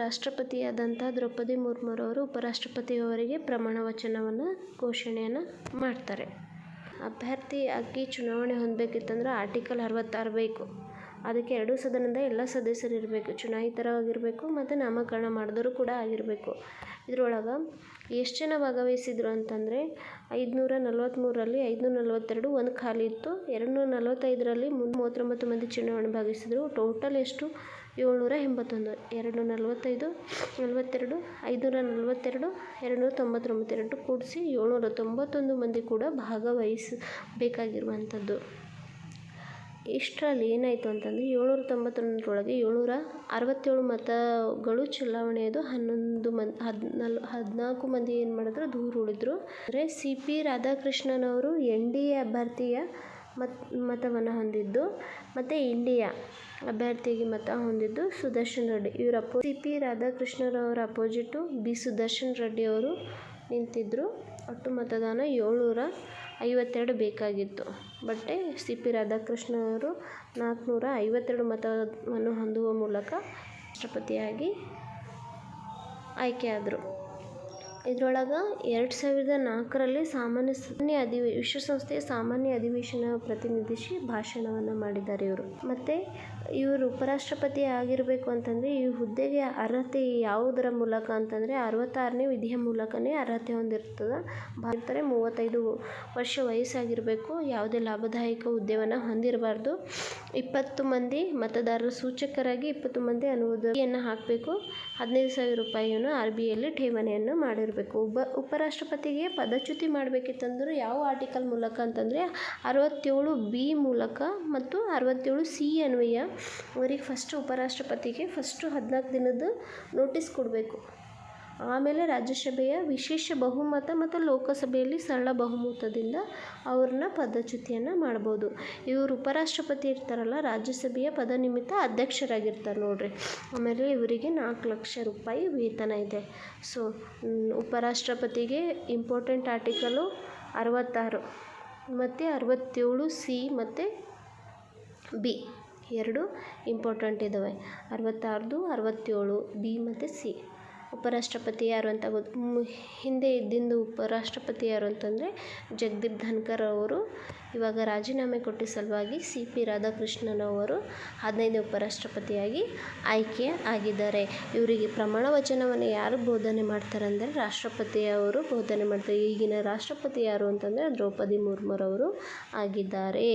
ರಾಷ್ಟ್ರಪತಿಯಾದಂಥ ದ್ರೌಪದಿ ಮುರ್ಮುರವರು ಉಪರಾಷ್ಟ್ರಪತಿಯವರಿಗೆ ಪ್ರಮಾಣ ವಚನವನ್ನು ಘೋಷಣೆಯನ್ನು ಮಾಡ್ತಾರೆ. ಅಭ್ಯರ್ಥಿಯಾಗಿ ಚುನಾವಣೆ ಹೊಂದಬೇಕಿತ್ತಂದ್ರೆ ಆರ್ಟಿಕಲ್ 66 ಬೇಕು. ಅದಕ್ಕೆ 2 ಸದನದ ಎಲ್ಲ ಸದಸ್ಯರು ಇರಬೇಕು, ಚುನಾಯಿತರಾಗಿರಬೇಕು ಮತ್ತು ನಾಮಕರಣ ಮಾಡಿದವರು ಕೂಡ ಆಗಿರಬೇಕು. ಇದರೊಳಗೆ ಎಷ್ಟು ಜನ ಭಾಗವಹಿಸಿದ್ರು ಅಂತಂದರೆ 543ರಲ್ಲಿ 542 ಒಂದು ಖಾಲಿ ಇತ್ತು. 245ರಲ್ಲಿ 339 ಮಂದಿ ಚುನಾವಣೆ ಭಾಗವಹಿಸಿದ್ರು. ಟೋಟಲ್ ಎಷ್ಟು? 781. 245, 42, 542, 299 ಎರಡು ಕೂಡಿಸಿ 791 ಮಂದಿ ಕೂಡ ಭಾಗವಹಿಸಬೇಕಾಗಿರುವಂಥದ್ದು. ಇಷ್ಟರಲ್ಲಿ ಏನಾಯಿತು ಅಂತಂದರೆ 791ರೊಳಗೆ 767 ಮತಗಳು ಚಲಾವಣೆಯಾದು. 14 ಮಂದಿ ಏನು ಮಾಡಿದ್ರು? ದೂರ ಉಳಿದ್ರು. ಅಂದರೆ CP ರಾಧಾಕೃಷ್ಣನ್ ಅವರು NDA ಅಭ್ಯರ್ಥಿಯ ಮತವನ್ನು ಹೊಂದಿದ್ದು ಮತ್ತು ಇಂಡಿಯಾ ಅಭ್ಯರ್ಥಿಗೆ ಮತ ಹೊಂದಿದ್ದು ಸುದರ್ಶನ್ ರೆಡ್ಡಿ. ಇವರ CP ರಾಧಾಕೃಷ್ಣರವರ ಅಪೋಸಿಟು B ಸುದರ್ಶನ್ ರೆಡ್ಡಿ ಅವರು ನಿಂತಿದ್ದರು. ಒಟ್ಟು ಮತದಾನ 752 ಬೇಕಾಗಿತ್ತು. ಬಟ್ CP ರಾಧಾಕೃಷ್ಣ ಅವರು 452 ಮತವನ್ನು ಹೊಂದುವ ಮೂಲಕ ರಾಷ್ಟ್ರಪತಿಯಾಗಿ ಆಯ್ಕೆಯಾದರು. ಇದರೊಳಗೆ 2004ರಲ್ಲಿ ವಿಶ್ವಸಂಸ್ಥೆಯ ಸಾಮಾನ್ಯ ಅಧಿವೇಶನ ಪ್ರತಿನಿಧಿಸಿ ಭಾಷಣವನ್ನು ಮಾಡಿದ್ದಾರೆ ಇವರು. ಮತ್ತು ಇವರು ಉಪರಾಷ್ಟ್ರಪತಿ ಆಗಿರಬೇಕು ಅಂತಂದರೆ ಈ ಹುದ್ದೆಗೆ ಅರ್ಹತೆ ಯಾವುದರ ಮೂಲಕ ಅಂತಂದರೆ 66ನೇ ವಿಧಿಯ ಮೂಲಕನೇ ಅರ್ಹತೆ ಹೊಂದಿರ್ತದೆ. 35 ವರ್ಷ ವಯಸ್ಸಾಗಿರಬೇಕು. ಯಾವುದೇ ಲಾಭದಾಯಕ ಹುದ್ದೆಯನ್ನು ಹೊಂದಿರಬಾರ್ದು. 20 ಮಂದಿ ಮತದಾರರ ಸೂಚಕರಾಗಿ 20 ಮಂದಿ ಅನುಮೋದನೆಯನ್ನು ಹಾಕಬೇಕು. 15,000 ರೂಪಾಯಿಯನ್ನು RBIಯಲ್ಲಿ ಠೇವಣಿಯನ್ನು ಮಾಡಿರಬೇಕು. ಉಪರಾಷ್ಟ್ರಪತಿಗೆ ಪದಚ್ಯುತಿ ಮಾಡಬೇಕಿತ್ತಂದ್ರೆ ಯಾವ ಆರ್ಟಿಕಲ್ ಮೂಲಕ ಅಂತಂದರೆ 67B ಮೂಲಕ ಮತ್ತು 67C ಅನ್ವಯ ಅವರಿಗೆ ಫಸ್ಟು ಉಪರಾಷ್ಟ್ರಪತಿಗೆ 14 ದಿನದ ನೋಟಿಸ್ ಕೊಡಬೇಕು. ಆಮೇಲೆ ರಾಜ್ಯಸಭೆಯ ವಿಶೇಷ ಬಹುಮತ ಮತ್ತು ಲೋಕಸಭೆಯಲ್ಲಿ ಸರಳ ಬಹುಮತದಿಂದ ಅವ್ರನ್ನ ಪದಚ್ಯುತಿಯನ್ನು ಮಾಡ್ಬೋದು. ಇವರು ಉಪರಾಷ್ಟ್ರಪತಿ ಇರ್ತಾರಲ್ಲ, ರಾಜ್ಯಸಭೆಯ ಪದನಿಮಿತ್ತ ಅಧ್ಯಕ್ಷರಾಗಿರ್ತಾರೆ ನೋಡ್ರಿ. ಆಮೇಲೆ ಇವರಿಗೆ 4 ಲಕ್ಷ ರೂಪಾಯಿ ವೇತನ ಇದೆ. ಸೊ ಉಪರಾಷ್ಟ್ರಪತಿಗೆ ಇಂಪಾರ್ಟೆಂಟ್ ಆರ್ಟಿಕಲು 66 ಮತ್ತು 67C ಮತ್ತು B ಎರಡು ಇಂಪಾರ್ಟೆಂಟ್ ಇದ್ದಾವೆ. 66, 67, B ಮತ್ತು C. ಉಪರಾಷ್ಟ್ರಪತಿ ಯಾರು ಅಂತ ಹಿಂದೆ ಇದ್ದಿದ್ದು ಉಪರಾಷ್ಟ್ರಪತಿ ಯಾರು ಅಂತಂದರೆ ಜಗದೀಪ್ ಧನ್ಕರ್ ಅವರು. ಇವಾಗ ರಾಜೀನಾಮೆ ಕೊಟ್ಟ ಸಲುವಾಗಿ CP ರಾಧಾಕೃಷ್ಣನ್ ಅವರು 15ನೇ ಉಪರಾಷ್ಟ್ರಪತಿಯಾಗಿ ಆಯ್ಕೆ ಆಗಿದ್ದಾರೆ. ಇವರಿಗೆ ಪ್ರಮಾಣ ವಚನವನ್ನು ಯಾರು ಬೋಧನೆ ಮಾಡ್ತಾರೆ ಅಂದರೆ ರಾಷ್ಟ್ರಪತಿಯವರು ಬೋಧನೆ ಮಾಡ್ತಾರೆ. ಈಗಿನ ರಾಷ್ಟ್ರಪತಿ ಯಾರು ಅಂತಂದರೆ ದ್ರೌಪದಿ ಮುರ್ಮುರವರು ಆಗಿದ್ದಾರೆ.